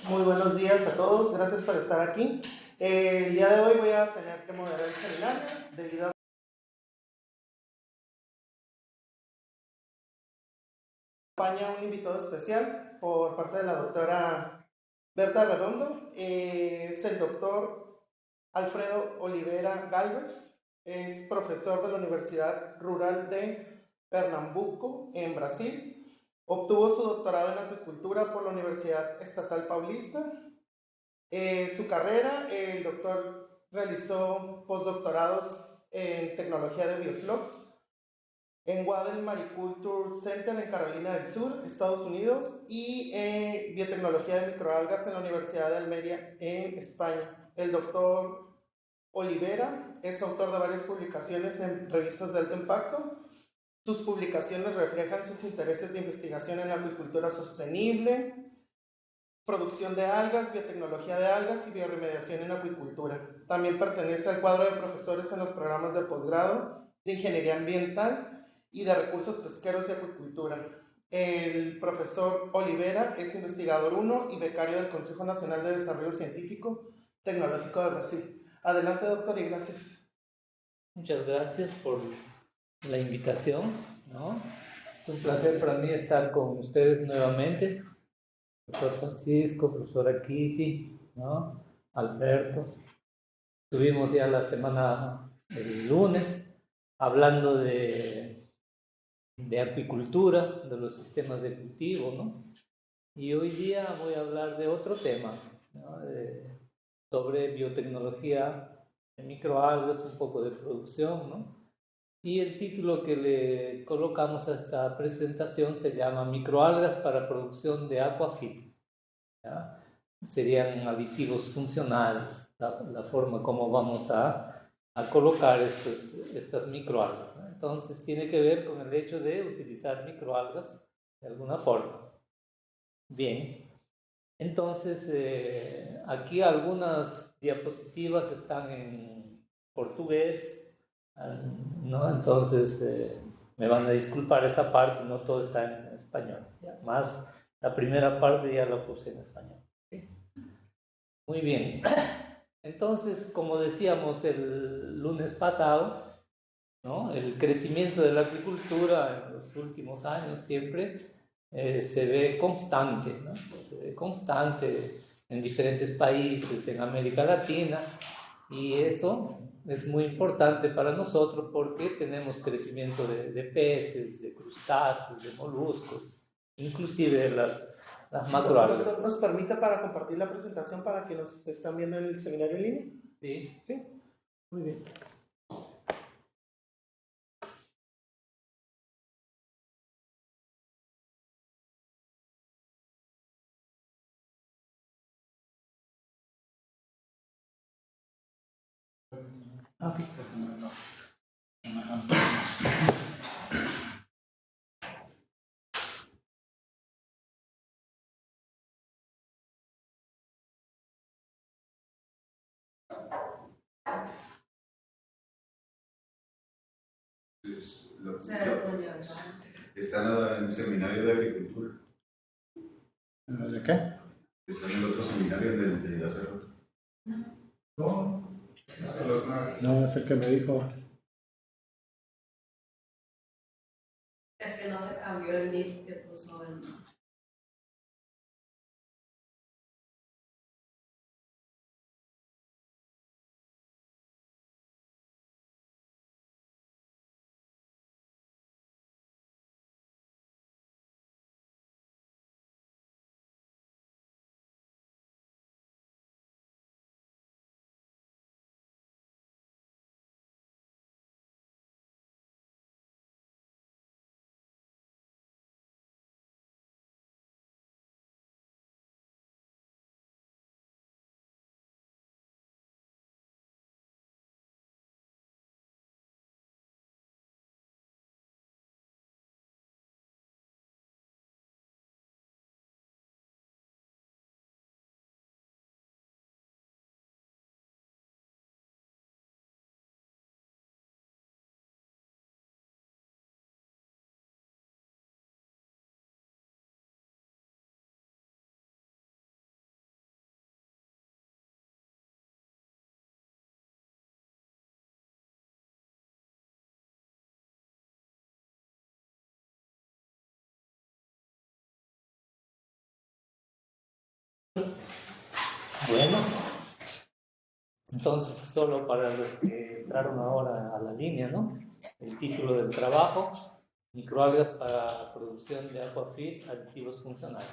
Muy buenos días a todos, gracias por estar aquí. El día de hoy voy a tener que moderar el seminario debido a que acompaña un invitado especial por parte de la doctora Berta Redondo. Es el doctor Alfredo Olivera Galvez, es profesor de la Universidad Rural de Pernambuco en Brasil. Obtuvo su doctorado en acuicultura por la Universidad Estatal Paulista. Su carrera, el doctor realizó postdoctorados en tecnología de bioflux en Waddell Mariculture Center en Carolina del Sur, Estados Unidos, y en biotecnología de microalgas en la Universidad de Almería en España. El doctor Olivera es autor de varias publicaciones en revistas de alto impacto. Sus publicaciones reflejan sus intereses de investigación en la acuicultura sostenible, producción de algas, biotecnología de algas y bioremediación en acuicultura. También pertenece al cuadro de profesores en los programas de posgrado de Ingeniería Ambiental y de Recursos Pesqueros y Acuicultura. El profesor Olivera es investigador 1 y becario del Consejo Nacional de Desarrollo Científico Tecnológico de Brasil. Adelante, doctor, y gracias. Muchas gracias por la invitación, ¿no? Es un placer para mí estar con ustedes nuevamente. Profesor Francisco, profesora Kitty, ¿no? Alberto. Estuvimos ya la semana del lunes hablando de acuicultura, de los sistemas de cultivo, ¿no? Y hoy día voy a hablar de otro tema, ¿no? Sobre biotecnología de microalgas, un poco de producción, ¿no? Y el título que le colocamos a esta presentación se llama Microalgas para producción de aquafit. ¿Ya? Serían aditivos funcionales, la forma como vamos a colocar estas microalgas, ¿no? Entonces tiene que ver con el hecho de utilizar microalgas de alguna forma. Bien, entonces aquí algunas diapositivas están en portugués, ¿no? Entonces me van a disculpar esa parte, no todo está en español, ¿ya? Más la primera parte ya la puse en español. ¿Sí? Muy bien. Entonces, como decíamos el lunes pasado, ¿no? El crecimiento de la agricultura en los últimos años siempre se ve constante, ¿no? Se ve constante en diferentes países, en América Latina, y eso es muy importante para nosotros porque tenemos crecimiento de peces, de crustáceos, de moluscos, inclusive de las macroalgas. Doctor, ¿nos permite para compartir la presentación para que nos están viendo en el seminario en línea? Sí. Sí, muy bien. Okay. Están en el seminario de agricultura. ¿De qué? Están en el otro seminario de hacerlo. No, no, es el que me dijo. Es que no se cambió el NIF que puso el Bueno, entonces solo para los que entraron ahora a la línea, ¿no? El título del trabajo: microalgas para producción de aquafeed, aditivos funcionales.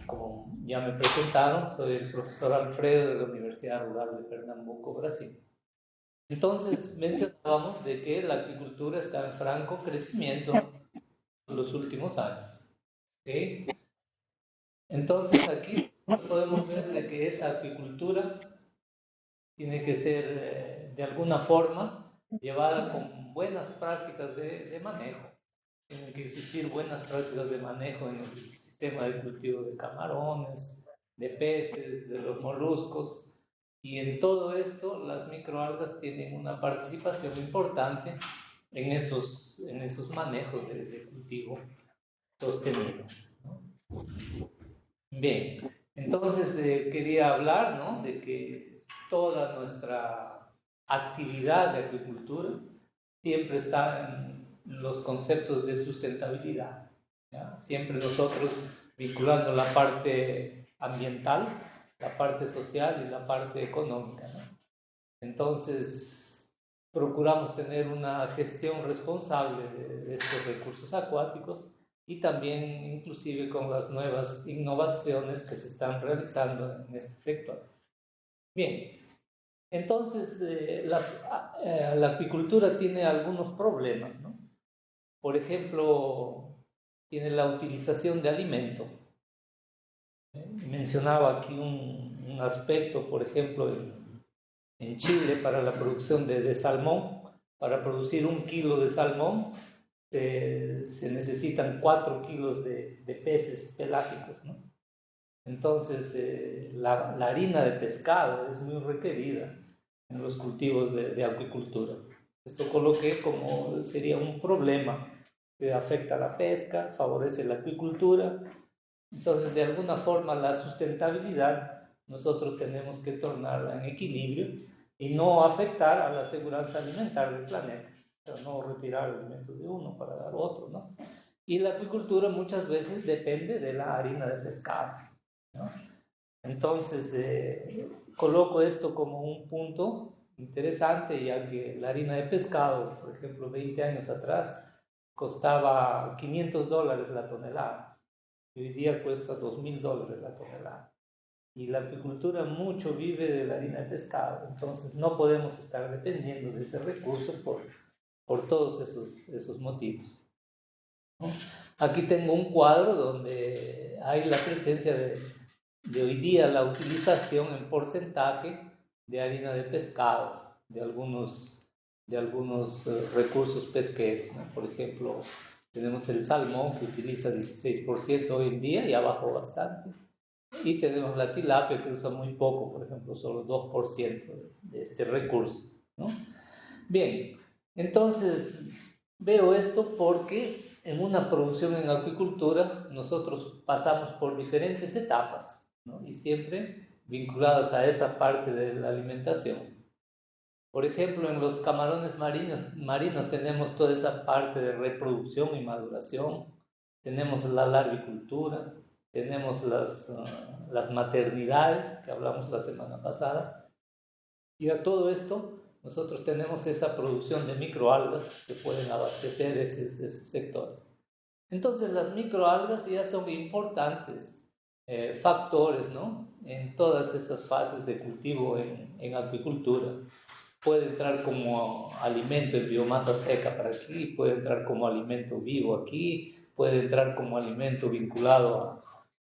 Como ya me presentaron, soy el profesor Alfredo de la Universidad Rural de Pernambuco, Brasil. Entonces mencionábamos de que la acuicultura está en franco crecimiento en los últimos años. ¿Okay? Entonces aquí podemos ver de que esa acuicultura tiene que ser de alguna forma llevada con buenas prácticas de manejo. Tienen que existir buenas prácticas de manejo en el sistema de cultivo de camarones, de peces, de los moluscos, y en todo esto las microalgas tienen una participación importante en esos manejos de cultivo sostenido, ¿no? Bien, entonces quería hablar, ¿no?, de que toda nuestra actividad de agricultura siempre está en los conceptos de sustentabilidad, ¿ya? Siempre nosotros vinculando la parte ambiental, la parte social y la parte económica, ¿no? Entonces procuramos tener una gestión responsable de estos recursos acuáticos, y también inclusive con las nuevas innovaciones que se están realizando en este sector. Bien, entonces la acuicultura tiene algunos problemas, ¿no? Por ejemplo, tiene la utilización de alimento. Mencionaba aquí un aspecto, por ejemplo, en Chile, para la producción de salmón. Para producir 1 kilo de salmón se necesitan 4 kilos de peces pelágicos, ¿no? Entonces la harina de pescado es muy requerida en los cultivos de acuicultura. Esto coloqué como sería un problema que afecta a la pesca, favorece la acuicultura. Entonces, de alguna forma, la sustentabilidad nosotros tenemos que tornarla en equilibrio y no afectar a la seguridad alimentaria del planeta. O sea, no retirar alimentos de uno para dar otro, ¿no? Y la acuicultura muchas veces depende de la harina de pescado, ¿no? Entonces, coloco esto como un punto interesante, ya que la harina de pescado, por ejemplo, 20 años atrás, costaba $500 la tonelada. Y hoy día cuesta $2,000 la tonelada. Y la acuicultura mucho vive de la harina de pescado. Entonces, no podemos estar dependiendo de ese recurso por todos esos motivos, ¿no? Aquí tengo un cuadro donde hay la presencia de hoy día la utilización en porcentaje de harina de pescado, de algunos recursos pesqueros, ¿no? Por ejemplo, tenemos el salmón, que utiliza 16% hoy en día, ya bajó bastante. Y tenemos la tilapia, que usa muy poco, por ejemplo, solo 2% de este recurso, ¿no? Bien, entonces veo esto porque en una producción en acuicultura nosotros pasamos por diferentes etapas, ¿no? Y siempre vinculadas a esa parte de la alimentación. Por ejemplo, en los camarones marinos tenemos toda esa parte de reproducción y maduración, tenemos la larvicultura, tenemos las maternidades, que hablamos la semana pasada, y a todo esto nosotros tenemos esa producción de microalgas que pueden abastecer esos sectores. Entonces las microalgas ya son importantes factores, ¿no?, en todas esas fases de cultivo en acuicultura. Puede entrar como alimento en biomasa seca para aquí, puede entrar como alimento vivo aquí, puede entrar como alimento vinculado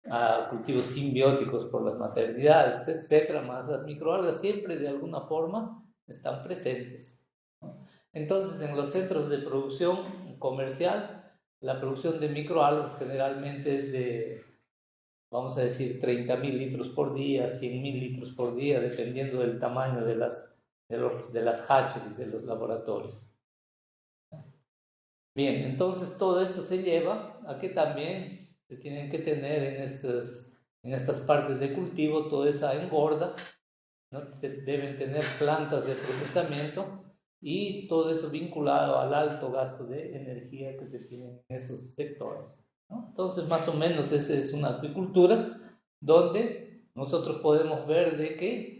a cultivos simbióticos por las maternidades, etcétera, más las microalgas siempre de alguna forma están presentes, ¿no? Entonces, en los centros de producción comercial, la producción de microalgas generalmente es de, vamos a decir, 30,000 litros por día, 100,000 litros por día, dependiendo del tamaño de las hatcheries, de los laboratorios. Bien, entonces todo esto se lleva a que también se tienen que tener en estas partes de cultivo toda esa engorda, ¿no? Se deben tener plantas de procesamiento y todo eso vinculado al alto gasto de energía que se tiene en esos sectores, ¿no? Entonces, más o menos esa es una acuicultura donde nosotros podemos ver de que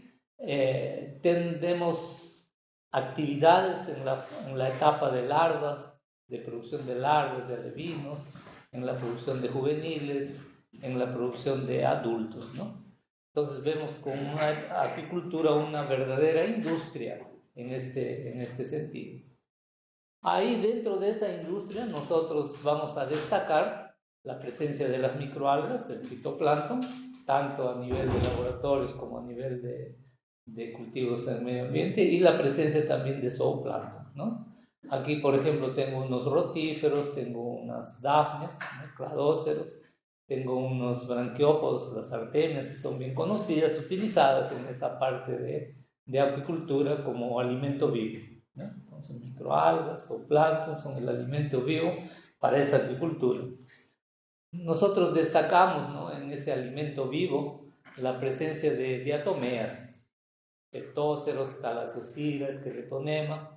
tenemos actividades en la etapa de larvas, de producción de larvas, de alevinos, en la producción de juveniles, en la producción de adultos, ¿no? Entonces vemos con una apicultura una verdadera industria en este sentido. Ahí dentro de esta industria nosotros vamos a destacar la presencia de las microalgas, del fitoplancton, tanto a nivel de laboratorios como a nivel de cultivos en el medio ambiente, y la presencia también de zooplancton, ¿no? Aquí, por ejemplo, tengo unos rotíferos, tengo unas dafnias, ¿no? Cladóceros, tengo unos branquiópodos, las artemias, que son bien conocidas, utilizadas en esa parte de apicultura como alimento vivo, ¿no? Entonces, microalgas o plancton son el alimento vivo para esa apicultura. Nosotros destacamos, ¿no?, en ese alimento vivo la presencia de diatomeas, pectóceros, thalassiosira, esqueletonema,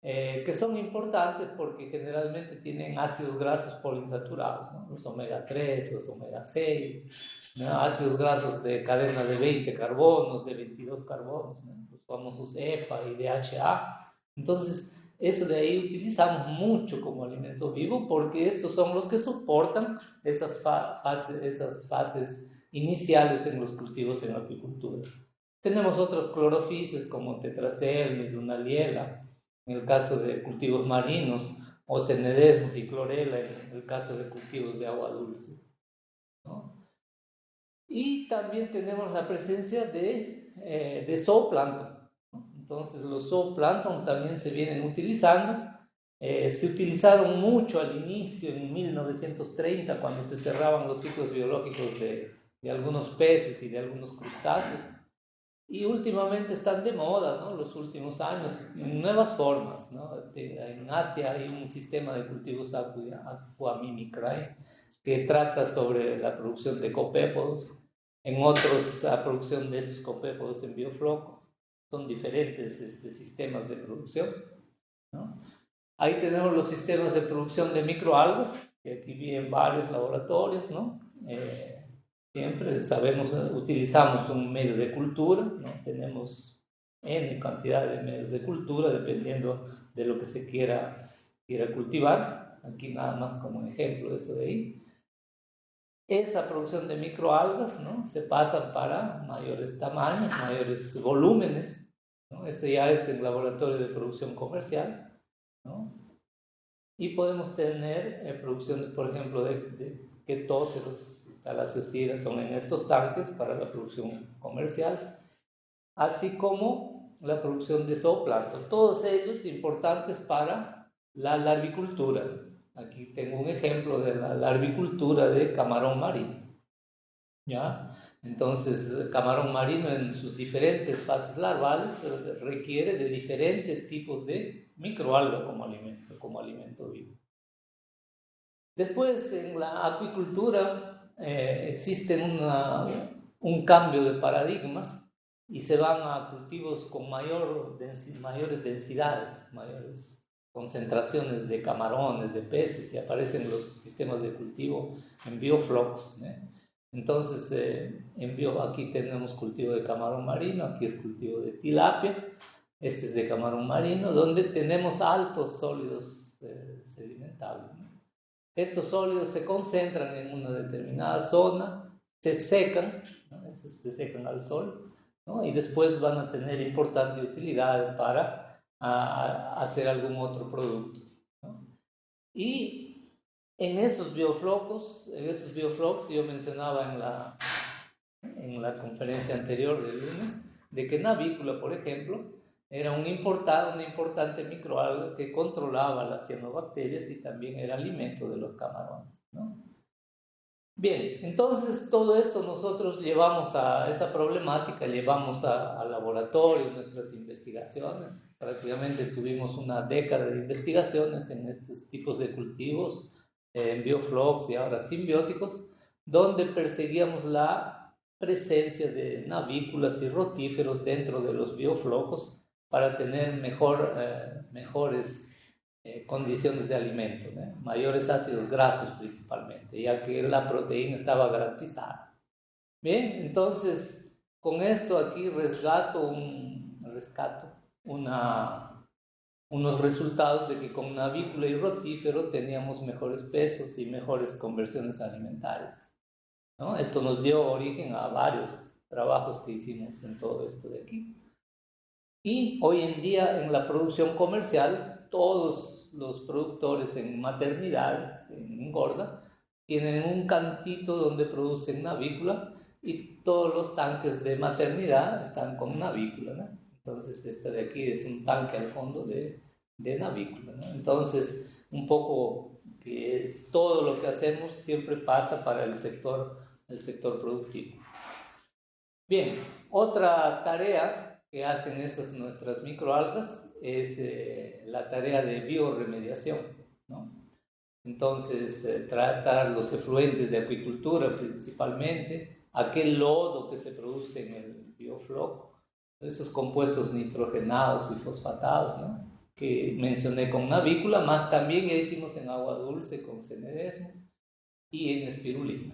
que son importantes porque generalmente tienen ácidos grasos poliinsaturados, ¿no? Los omega 3, los omega 6, ¿no? Ácidos grasos de cadena de 20 carbonos, de 22 carbonos, ¿no? Los famosos EPA y DHA. Entonces, eso de ahí utilizamos mucho como alimento vivo porque estos son los que soportan esas fases iniciales en los cultivos en la apicultura. Tenemos otros clorofíceos como tetracermis, lunaliela, en el caso de cultivos marinos, o cenedesmos y clorela en el caso de cultivos de agua dulce, ¿no? Y también tenemos la presencia de zooplancton, ¿no? Entonces los zooplancton también se vienen utilizando. Se utilizaron mucho al inicio, en 1930, cuando se cerraban los ciclos biológicos de algunos peces y de algunos crustáceos. Y últimamente están de moda, ¿no? Los últimos años, en nuevas formas, ¿no? En Asia hay un sistema de cultivos aquamimicrae que trata sobre la producción de copépodos, en otros la producción de estos copépodos en biofloco. Son diferentes sistemas de producción, ¿no? Ahí tenemos los sistemas de producción de microalgas, que aquí vienen varios laboratorios, ¿no? Siempre sabemos, utilizamos un medio de cultura, ¿no? Tenemos N cantidad de medios de cultura dependiendo de lo que se quiera cultivar. Aquí nada más como ejemplo eso de ahí. Esa producción de microalgas, ¿no?, se pasan para mayores tamaños, mayores volúmenes, ¿no? Esto ya es en laboratorio de producción comercial, ¿no? Y podemos tener producción, por ejemplo, de ketóceros, thalassiosira, son en estos tanques para la producción comercial, así como la producción de zooplancton, todos ellos importantes para la larvicultura. Aquí tengo un ejemplo de la larvicultura de camarón marino, ¿ya? Entonces, camarón marino en sus diferentes fases larvales requiere de diferentes tipos de microalga como alimento vivo. Después, en la acuicultura existe un cambio de paradigmas y se van a cultivos con mayores densidades, mayores concentraciones de camarones, de peces, y aparecen los sistemas de cultivo en bioflocos, ¿eh? Entonces, aquí tenemos cultivo de camarón marino, aquí es cultivo de tilapia, este es de camarón marino, donde tenemos altos sólidos sedimentables, ¿no? Estos sólidos se concentran en una determinada zona, se secan, ¿no? Se secan al sol, ¿no? Y después van a tener importante utilidad para hacer algún otro producto, ¿no? Y en esos bioflocos yo mencionaba en la conferencia anterior del lunes, de que navícula, por ejemplo, era una importante microalga que controlaba las cianobacterias y también era alimento de los camarones, ¿no? Bien, entonces todo esto nosotros llevamos a esa problemática, llevamos al laboratorio nuestras investigaciones. Prácticamente tuvimos una década de investigaciones en estos tipos de cultivos, en bioflocos y ahora simbióticos, donde perseguíamos la presencia de navículas y rotíferos dentro de los bioflocos para tener mejores condiciones de alimento, ¿no? Mayores ácidos grasos principalmente, ya que la proteína estaba garantizada. Bien, entonces con esto aquí rescato unos resultados de que con navícula y rotífero teníamos mejores pesos y mejores conversiones alimentarias, ¿no? Esto nos dio origen a varios trabajos que hicimos en todo esto de aquí. Y hoy en día en la producción comercial, todos los productores en maternidades, en engorda, tienen un cantito donde producen navícula y todos los tanques de maternidad están con navícula, ¿no? Entonces, este de aquí es un tanque al fondo de navícula, ¿no? Entonces, un poco que todo lo que hacemos siempre pasa para el sector productivo. Bien, otra tarea que hacen esas nuestras microalgas es la tarea de bioremediación, ¿no? Entonces, tratar los efluentes de acuicultura principalmente, aquel lodo que se produce en el biofloc, esos compuestos nitrogenados y fosfatados, ¿no?, que mencioné con navícula, más también ya hicimos en agua dulce con cenedesmos y en espirulina.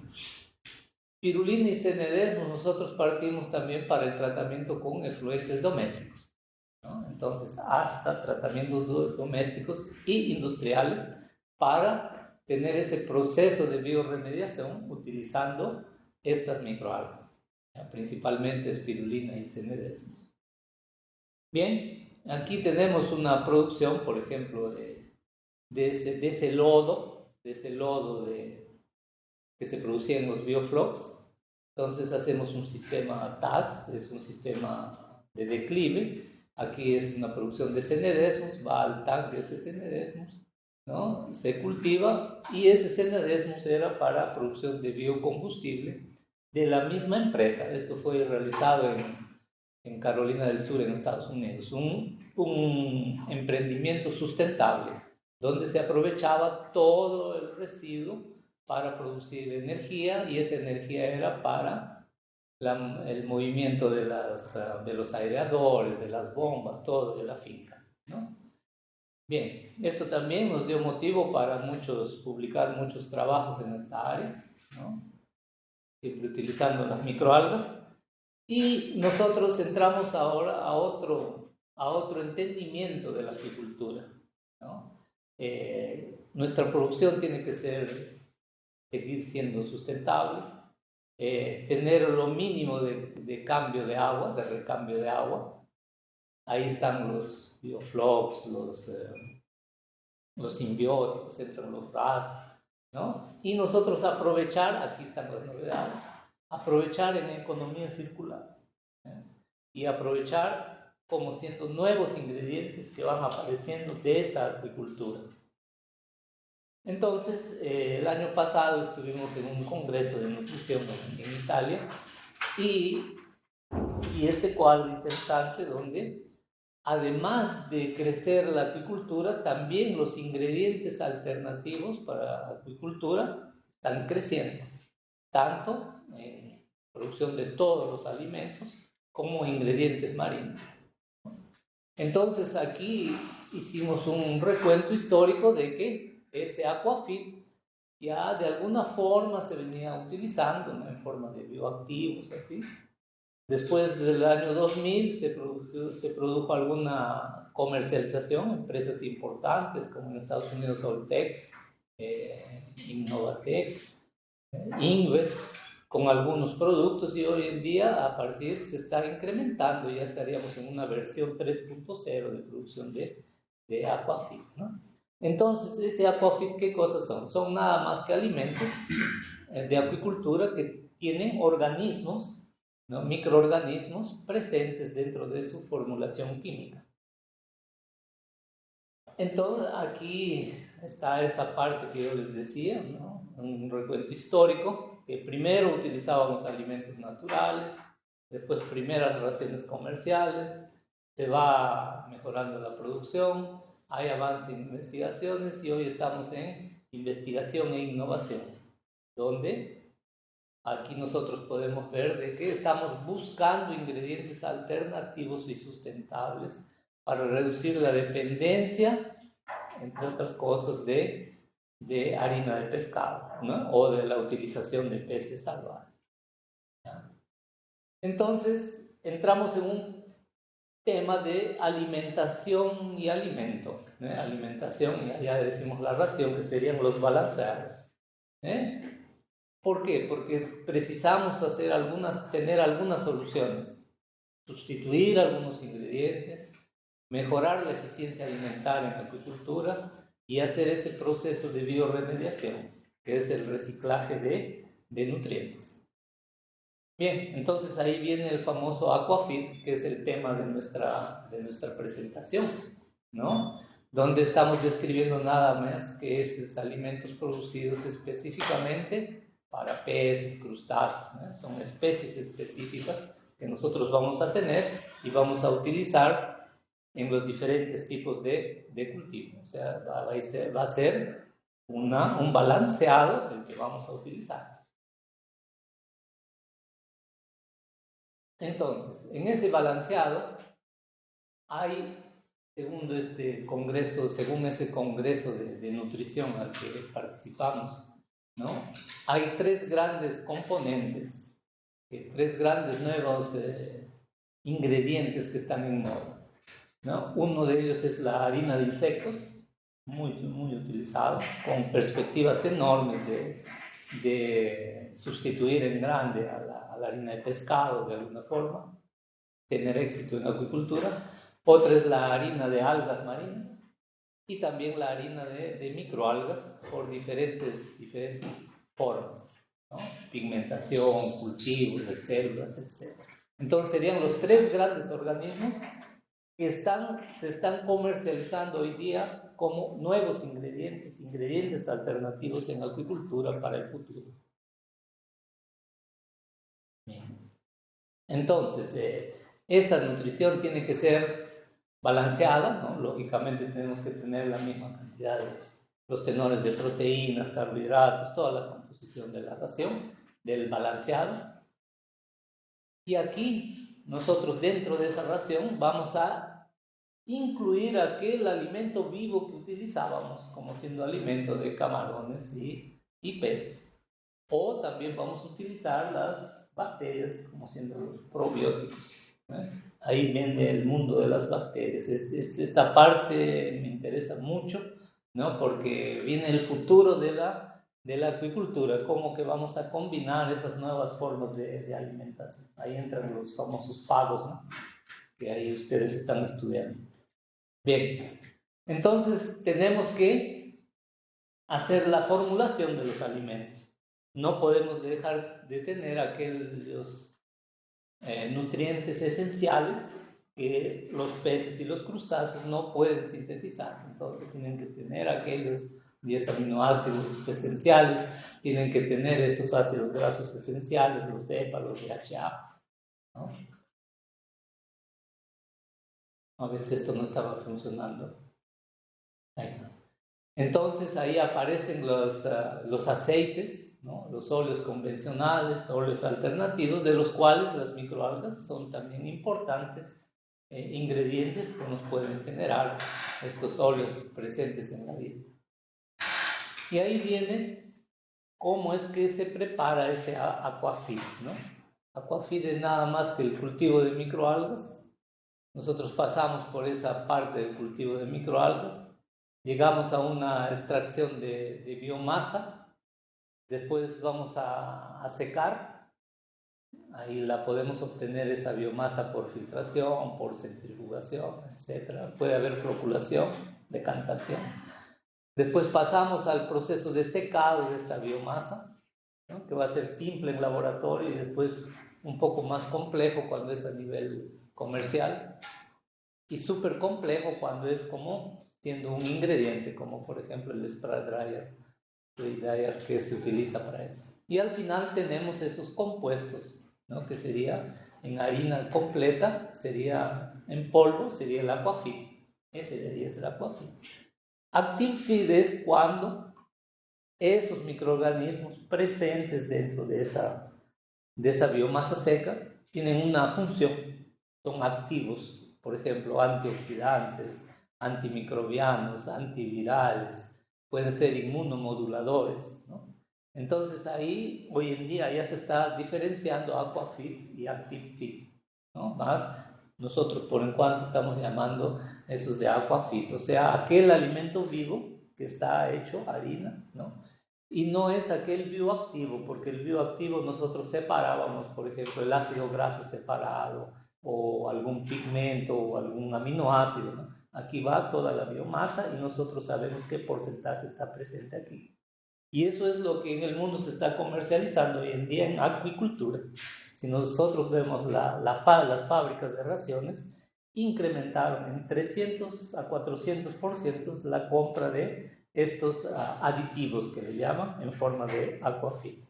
Espirulina y cenedesmos nosotros partimos también para el tratamiento con efluentes domésticos, ¿no? Entonces, hasta tratamientos domésticos y industriales para tener ese proceso de bioremediación utilizando estas microalgas, ¿ya?, principalmente espirulina y cenedesmos. Bien, aquí tenemos una producción, por ejemplo, de ese lodo que se producía en los bioflocs. Entonces hacemos un sistema TAS, es un sistema de declive. Aquí es una producción de cenedesmos, va al tanque de ese cenedesmos, ¿no?, se cultiva, y ese cenedesmos era para producción de biocombustible de la misma empresa. Esto fue realizado en Carolina del Sur, en Estados Unidos, un emprendimiento sustentable donde se aprovechaba todo el residuo para producir energía, y esa energía era para el movimiento de los aireadores, de las bombas, todo de la finca, ¿no? Bien, esto también nos dio motivo para publicar muchos trabajos en esta área, ¿no?, siempre utilizando las microalgas. Y nosotros entramos ahora a otro entendimiento de la apicultura, ¿no? Nuestra producción tiene que seguir siendo sustentable, tener lo mínimo de cambio de agua, de recambio de agua. Ahí están los bioflocs, los simbióticos, entran los RAS, ¿no? Y nosotros aprovechar, aquí están las novedades, aprovechar en economía circular, ¿eh?, y aprovechar como siendo nuevos ingredientes que van apareciendo de esa acuicultura. Entonces, el año pasado estuvimos en un congreso de nutrición en Italia, y este cuadro interesante donde, además de crecer la acuicultura, también los ingredientes alternativos para la acuicultura están creciendo, tanto en producción de todos los alimentos como ingredientes marinos. Entonces aquí hicimos un recuento histórico de que ese aquafit ya de alguna forma se venía utilizando, ¿no?, en forma de bioactivos, así. Después del año 2000 se produjo alguna comercialización, empresas importantes como en Estados Unidos Oltec, Innovatec, Invet, con algunos productos, y hoy en día se está incrementando, ya estaríamos en una versión 3.0 de producción de aquafit, ¿no? Entonces, ese aquafit, ¿qué cosas son? Son nada más que alimentos de acuicultura que tienen organismos, ¿no?, microorganismos presentes dentro de su formulación química. Entonces, aquí está esa parte que yo les decía, ¿no?, un recuento histórico, que primero utilizábamos alimentos naturales, después primeras raciones comerciales, se va mejorando la producción, hay avance en investigaciones, y hoy estamos en investigación e innovación, donde aquí nosotros podemos ver de que estamos buscando ingredientes alternativos y sustentables para reducir la dependencia, entre otras cosas, de harina de pescado, ¿no?, o de la utilización de peces salvajes. Entonces, entramos en un tema de alimentación y alimento. Alimentación, y allá decimos la ración, que serían los balanceados. ¿Por qué? Porque precisamos tener algunas soluciones, sustituir algunos ingredientes, mejorar la eficiencia alimentaria en la acuicultura y hacer ese proceso de biorremediación, que es el reciclaje de nutrientes. Bien, entonces ahí viene el famoso Aquafeed, que es el tema de nuestra presentación, ¿no? Donde estamos describiendo nada más que esos alimentos producidos específicamente para peces, crustáceos, ¿no? Son especies específicas que nosotros vamos a tener y vamos a utilizar en los diferentes tipos de cultivo. O sea, va a ser un balanceado el que vamos a utilizar. Entonces, en ese balanceado hay, según ese congreso de nutrición al que participamos, ¿no? Hay tres grandes componentes, tres grandes nuevos ingredientes que están en moda, ¿no? Uno de ellos es la harina de insectos, muy, muy utilizado, con perspectivas enormes de sustituir en grande a la harina de pescado de alguna forma, tener éxito en la acuicultura. Otra es la harina de algas marinas y también la harina de microalgas por diferentes formas, ¿no? Pigmentación, cultivos de células, etc. Entonces serían los tres grandes organismos que se están comercializando hoy día como nuevos ingredientes alternativos en la acuicultura para el futuro. Bien. Entonces, esa nutrición tiene que ser balanceada, ¿no? Lógicamente tenemos que tener la misma cantidad de los tenores de proteínas, carbohidratos, toda la composición de la ración, del balanceado. Y aquí nosotros dentro de esa ración vamos a incluir aquel alimento vivo que utilizábamos como siendo alimento de camarones y peces. O también vamos a utilizar las bacterias como siendo los probióticos. Ahí viene el mundo de las bacterias. Esta parte me interesa mucho, ¿no? Porque viene el futuro de la acuicultura, cómo que vamos a combinar esas nuevas formas de alimentación. Ahí entran los famosos fagos, ¿no? Que ahí ustedes están estudiando. Bien, entonces tenemos que hacer la formulación de los alimentos. No podemos dejar de tener aquellos nutrientes esenciales que los peces y los crustáceos no pueden sintetizar. Entonces tienen que tener aquellos 10 aminoácidos esenciales, tienen que tener esos ácidos grasos esenciales, los EPA, los DHA, ¿no? A veces esto no estaba funcionando. Ahí está. Entonces ahí aparecen los aceites, ¿no? Los óleos convencionales, óleos alternativos, de los cuales las microalgas son también importantes ingredientes que nos pueden generar estos óleos presentes en la dieta. Y ahí viene cómo es que se prepara ese aquafeed, ¿no? Aquafeed es nada más que el cultivo de microalgas. Nosotros pasamos por esa parte del cultivo de microalgas, llegamos a una extracción de biomasa, después vamos a secar, ahí la podemos obtener esa biomasa por filtración, por centrifugación, etc. Puede haber floculación, decantación. Después pasamos al proceso de secado de esta biomasa, ¿no? Que va a ser simple en laboratorio y después un poco más complejo cuando es a nivel comercial y súper complejo cuando es como siendo un ingrediente, como por ejemplo el spray dryer que se utiliza para eso. Y al final tenemos esos compuestos, ¿no? Que sería en harina completa, sería en polvo, sería el aquafeed. Ese debería ser el aquafeed. Active feed es cuando esos microorganismos presentes dentro de esa biomasa seca tienen una función, son activos, por ejemplo, antioxidantes, antimicrobianos, antivirales, pueden ser inmunomoduladores, ¿no? Entonces ahí hoy en día ya se está diferenciando Aquafit y ActiveFit, ¿no? Más nosotros por en cuanto estamos llamando esos de Aquafit, o sea, aquel alimento vivo que está hecho harina, ¿no? Y no es aquel bioactivo, porque el bioactivo nosotros separábamos, por ejemplo, el ácido graso separado o algún pigmento o algún aminoácido, ¿no? Aquí va toda la biomasa y nosotros sabemos qué porcentaje está presente aquí. Y eso es lo que en el mundo se está comercializando hoy en día en acuicultura. Si nosotros vemos las fábricas de raciones, incrementaron en 300 a 400% la compra de estos aditivos que le llaman en forma de Aquafit.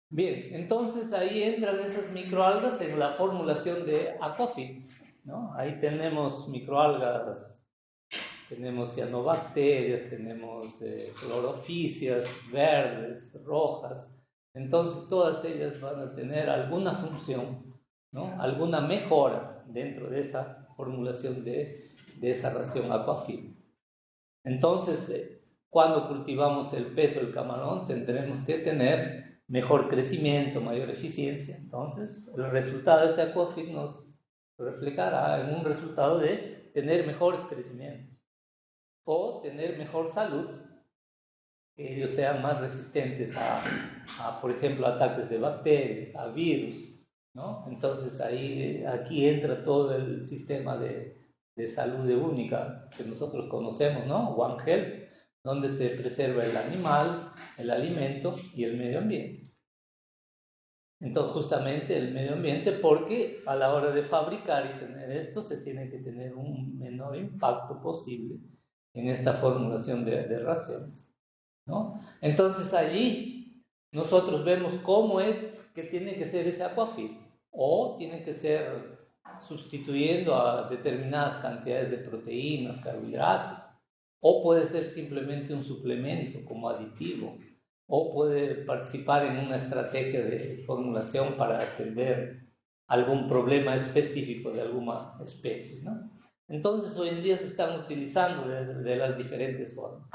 Bien, entonces ahí entran esas microalgas en la formulación de Aquafit, ¿no? Ahí tenemos microalgas, tenemos cianobacterias, tenemos clorofisias verdes, rojas. Entonces todas ellas van a tener alguna función, ¿no? Alguna mejora dentro de esa formulación de esa ración Aquafit. Entonces, cuando cultivamos el peso del camarón, tendremos que tener mejor crecimiento, mayor eficiencia. Entonces, el resultado de ese Aquafit nos reflejará en un resultado de tener mejores crecimientos o tener mejor salud, que ellos sean más resistentes a, por ejemplo, ataques de bacterias, a virus, ¿no? Entonces, aquí entra todo el sistema de salud única que nosotros conocemos, ¿no? One Health, donde se preserva el animal, el alimento y el medio ambiente. Entonces, justamente el medio ambiente, porque a la hora de fabricar y tener esto, se tiene que tener un menor impacto posible en esta formulación de raciones, ¿no? Entonces, allí nosotros vemos cómo es que tiene que ser ese Aquafit, o tiene que ser sustituyendo a determinadas cantidades de proteínas, carbohidratos, o puede ser simplemente un suplemento como aditivo, o puede participar en una estrategia de formulación para atender algún problema específico de alguna especie, ¿no? Entonces hoy en día se están utilizando de las diferentes formas.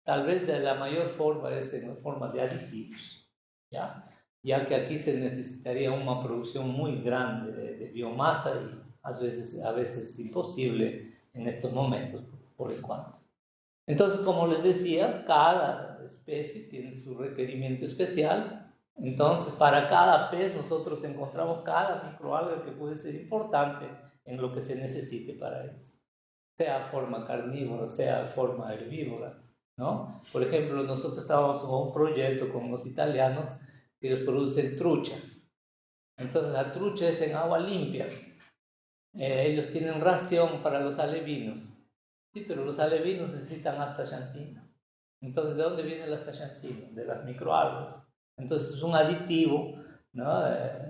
Tal vez de la mayor forma es en forma de aditivos, ya que aquí se necesitaría una producción muy grande de biomasa y a veces imposible en estos momentos por el cuanto. Entonces, como les decía, cada especie tiene su requerimiento especial. Entonces, para cada pez nosotros encontramos cada microalga que puede ser importante en lo que se necesite para ellos, sea forma carnívora, sea forma herbívora, ¿no? Por ejemplo, nosotros estábamos en un proyecto con los italianos que ellos producen trucha. Entonces la trucha es en agua limpia. Ellos tienen ración para los alevinos. Sí, pero los alevinos necesitan astaxantina. Entonces, ¿de dónde viene la astaxantina? De las microalgas. Entonces es un aditivo, ¿no?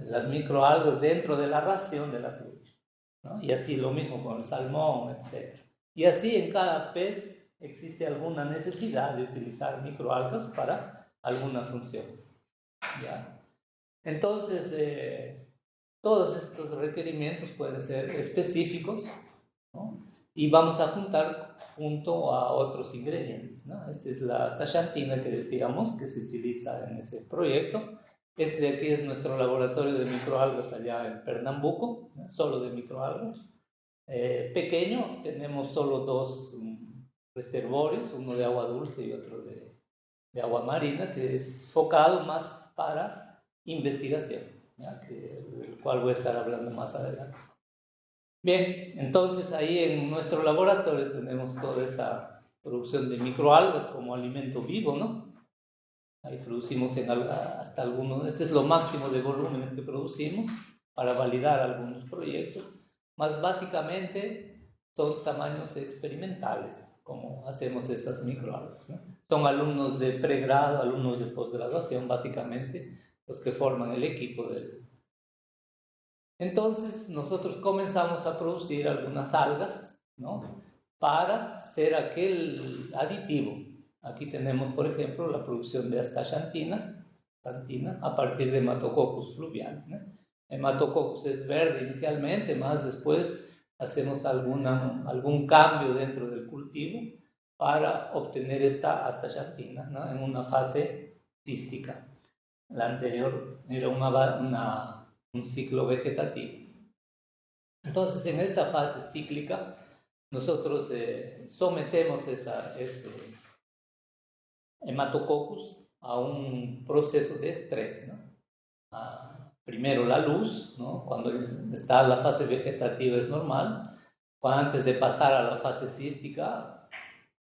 Las microalgas dentro de la ración de la trucha, ¿no? Y así lo mismo con el salmón, etc. Y así en cada pez existe alguna necesidad de utilizar microalgas para alguna función, ¿ya? Entonces, todos estos requerimientos pueden ser específicos, ¿no? Y vamos a juntar junto a otros ingredientes, ¿no? Esta es la astaxantina que decíamos que se utiliza en ese proyecto. Este de aquí es nuestro laboratorio de microalgas allá en Pernambuco, ¿no? Solo de microalgas. Pequeño, tenemos solo dos reservorios, uno de agua dulce y otro de agua marina, que es focado más para investigación, ¿ya? Del cual voy a estar hablando más adelante. Bien, entonces ahí en nuestro laboratorio tenemos toda esa producción de microalgas como alimento vivo, ¿no? Ahí producimos hasta algunos, este es lo máximo de volumen que producimos para validar algunos proyectos, más básicamente son tamaños experimentales, como hacemos esas microalgas, ¿no? Son alumnos de pregrado, alumnos de posgraduación, básicamente, los que forman el equipo del... Entonces nosotros comenzamos a producir algunas algas, ¿no? Para ser aquel aditivo. Aquí tenemos, por ejemplo, la producción de astaxantina a partir de Hematococcus fluvialis, ¿no? Hematococcus es verde inicialmente, más después hacemos algún cambio dentro del cultivo para obtener esta astaxantina, ¿no? En una fase cística. La anterior era un ciclo vegetativo. Entonces, en esta fase cíclica, nosotros sometemos ese hematococcus a un proceso de estrés, ¿no? Primero la luz, ¿no? Cuando está la fase vegetativa es normal. Antes de pasar a la fase cística,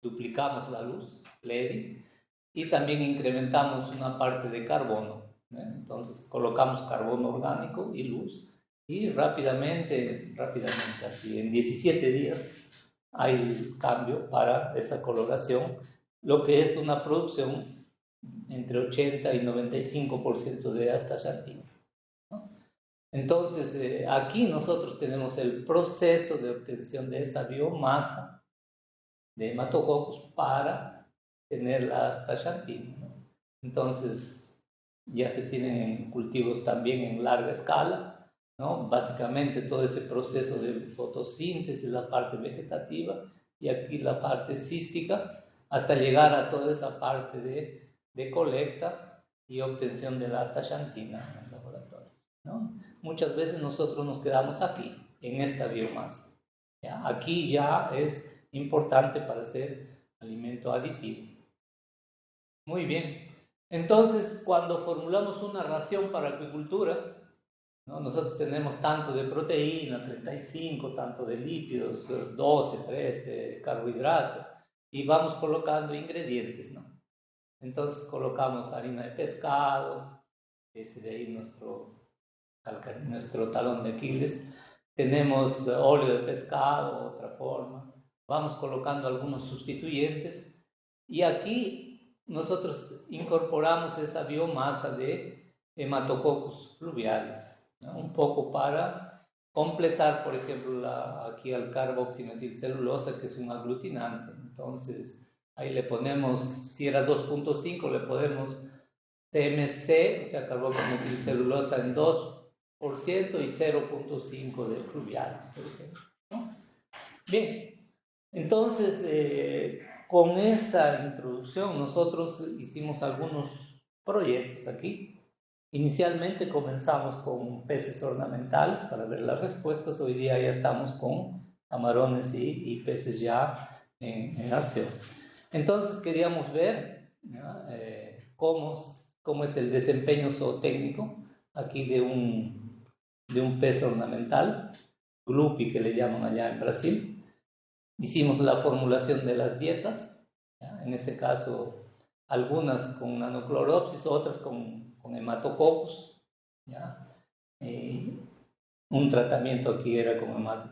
duplicamos la luz, LED, y también incrementamos una parte de carbono, ¿no? Entonces colocamos carbono orgánico y luz, y rápidamente, así en 17 días, hay el cambio para esa coloración, lo que es una producción entre 80 y 95% de astaxantina, ¿no? Entonces, aquí nosotros tenemos el proceso de obtención de esa biomasa de hematococcus para tener la astaxantina, ¿no? Entonces, ya se tienen cultivos también en larga escala, ¿no? Básicamente todo ese proceso de fotosíntesis, la parte vegetativa, y aquí la parte cística, hasta llegar a toda esa parte de colecta y obtención de la astaxantina en el laboratorio, ¿no? Muchas veces nosotros nos quedamos aquí, en esta biomasa, ¿ya? Aquí ya es importante para hacer alimento aditivo. Muy bien. Entonces, cuando formulamos una ración para acuicultura, ¿no? Nosotros tenemos tanto de proteína, 35, tanto de lípidos, 12, 13, carbohidratos, y vamos colocando ingredientes, ¿no? Entonces colocamos harina de pescado, ese de ahí nuestro talón de Aquiles. Tenemos óleo de pescado, otra forma. Vamos colocando algunos sustituyentes, y aquí nosotros incorporamos esa biomasa de hematococcus fluvialis, ¿no? Un poco para completar, por ejemplo, aquí al carboximetilcelulosa, que es un aglutinante. Entonces, ahí le ponemos, si era 2.5, le ponemos CMC, o sea, carboximetilcelulosa en 2% y 0.5 de fluviales, por ejemplo, ¿no? Bien, entonces, con esa introducción nosotros hicimos algunos proyectos aquí. Inicialmente comenzamos con peces ornamentales para ver las respuestas. Hoy día ya estamos con camarones y peces ya en acción. Entonces queríamos ver, ¿no? Cómo es el desempeño zootécnico aquí de un pez ornamental, glupi que le llaman allá en Brasil. Hicimos la formulación de las dietas, ¿ya? En ese caso algunas con nanocloropsis, otras con hematococcus, ¿ya? Un tratamiento aquí era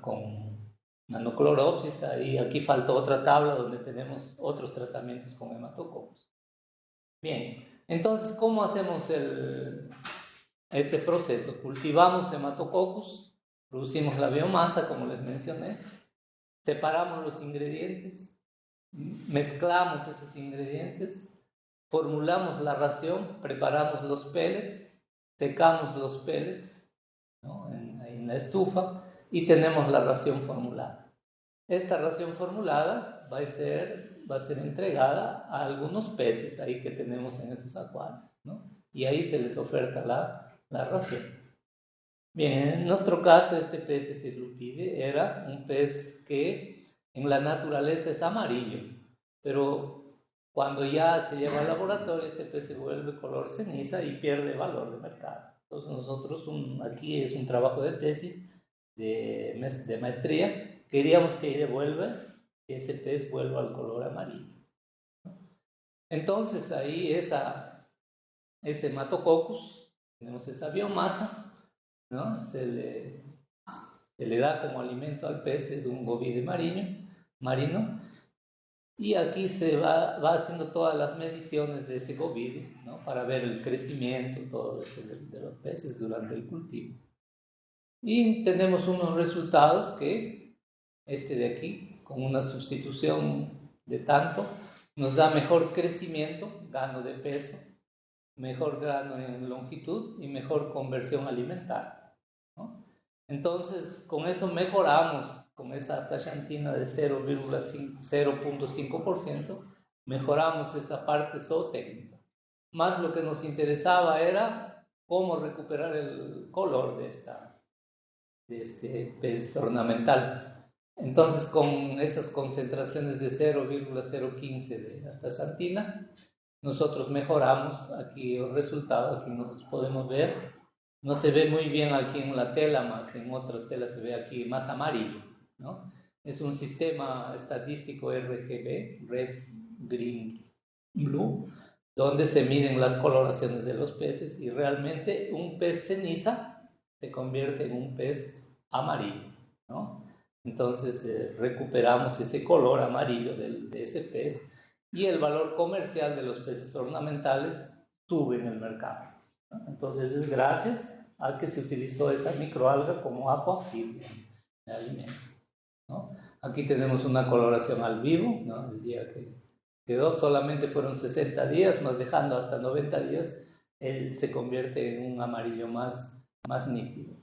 con nanocloropsis, aquí falta otra tabla donde tenemos otros tratamientos con hematococcus. Bien, entonces, ¿cómo hacemos ese proceso? Cultivamos hematococcus, producimos la biomasa, como les mencioné, separamos los ingredientes, mezclamos esos ingredientes, formulamos la ración, preparamos los pellets, secamos los pellets, ¿no? en la estufa, y tenemos la ración formulada. Esta ración formulada va a ser entregada a algunos peces ahí que tenemos en esos acuarios, ¿no? Y ahí se les oferta la ración. Bien, en nuestro caso este pez, este glupide, era un pez que en la naturaleza es amarillo, pero cuando ya se lleva al laboratorio, este pez se vuelve color ceniza y pierde valor de mercado. Entonces nosotros, aquí es un trabajo de tesis, de maestría, queríamos que ese pez vuelva al color amarillo. Entonces ahí ese hematococcus, tenemos esa biomasa, ¿no? Se le da como alimento al pez, es un bovide marino, y aquí se va haciendo todas las mediciones de ese bovide, ¿no? Para ver el crecimiento, todo eso de los peces durante el cultivo. Y tenemos unos resultados que este de aquí, con una sustitución de tanto, nos da mejor crecimiento, gano de peso, mejor grano en longitud y mejor conversión alimentaria, ¿no? Entonces, con eso mejoramos, con esa astaxantina de 0.5%, mejoramos esa parte zootécnica. Más lo que nos interesaba era cómo recuperar el color de este pez ornamental. Entonces, con esas concentraciones de 0.015 de astaxantina, nosotros mejoramos aquí el resultado. Aquí nos podemos ver. No se ve muy bien aquí en la tela, más en otras telas se ve aquí más amarillo, ¿no? Es un sistema estadístico RGB, Red, Green, Blue, donde se miden las coloraciones de los peces y realmente un pez ceniza se convierte en un pez amarillo, ¿no? Entonces recuperamos ese color amarillo de ese pez y el valor comercial de los peces ornamentales sube en el mercado, ¿no? Entonces es gracias a que se utilizó esa microalga como aquafeed de alimento, ¿no? Aquí tenemos una coloración al vivo, ¿no? El día que quedó solamente fueron 60 días, más dejando hasta 90 días, él se convierte en un amarillo más nítido.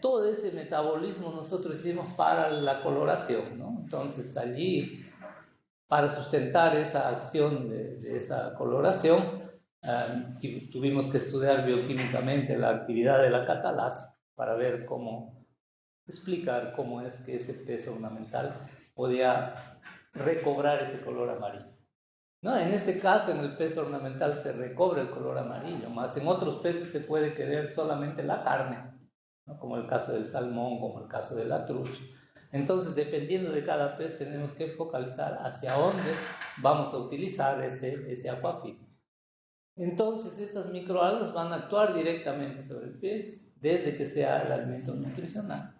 Todo ese metabolismo nosotros hicimos para la coloración, ¿no? Entonces allí, para sustentar esa acción de esa coloración, tuvimos que estudiar bioquímicamente la actividad de la catalasa para ver cómo explicar cómo es que ese pez ornamental podía recobrar ese color amarillo, ¿no? En este caso, en el pez ornamental se recobra el color amarillo, más en otros peces se puede querer solamente la carne, ¿no? Como el caso del salmón, como el caso de la trucha. Entonces, dependiendo de cada pez, tenemos que focalizar hacia dónde vamos a utilizar ese aquafeed. Entonces, estas microalgas van a actuar directamente sobre el pez desde que sea el alimento nutricional.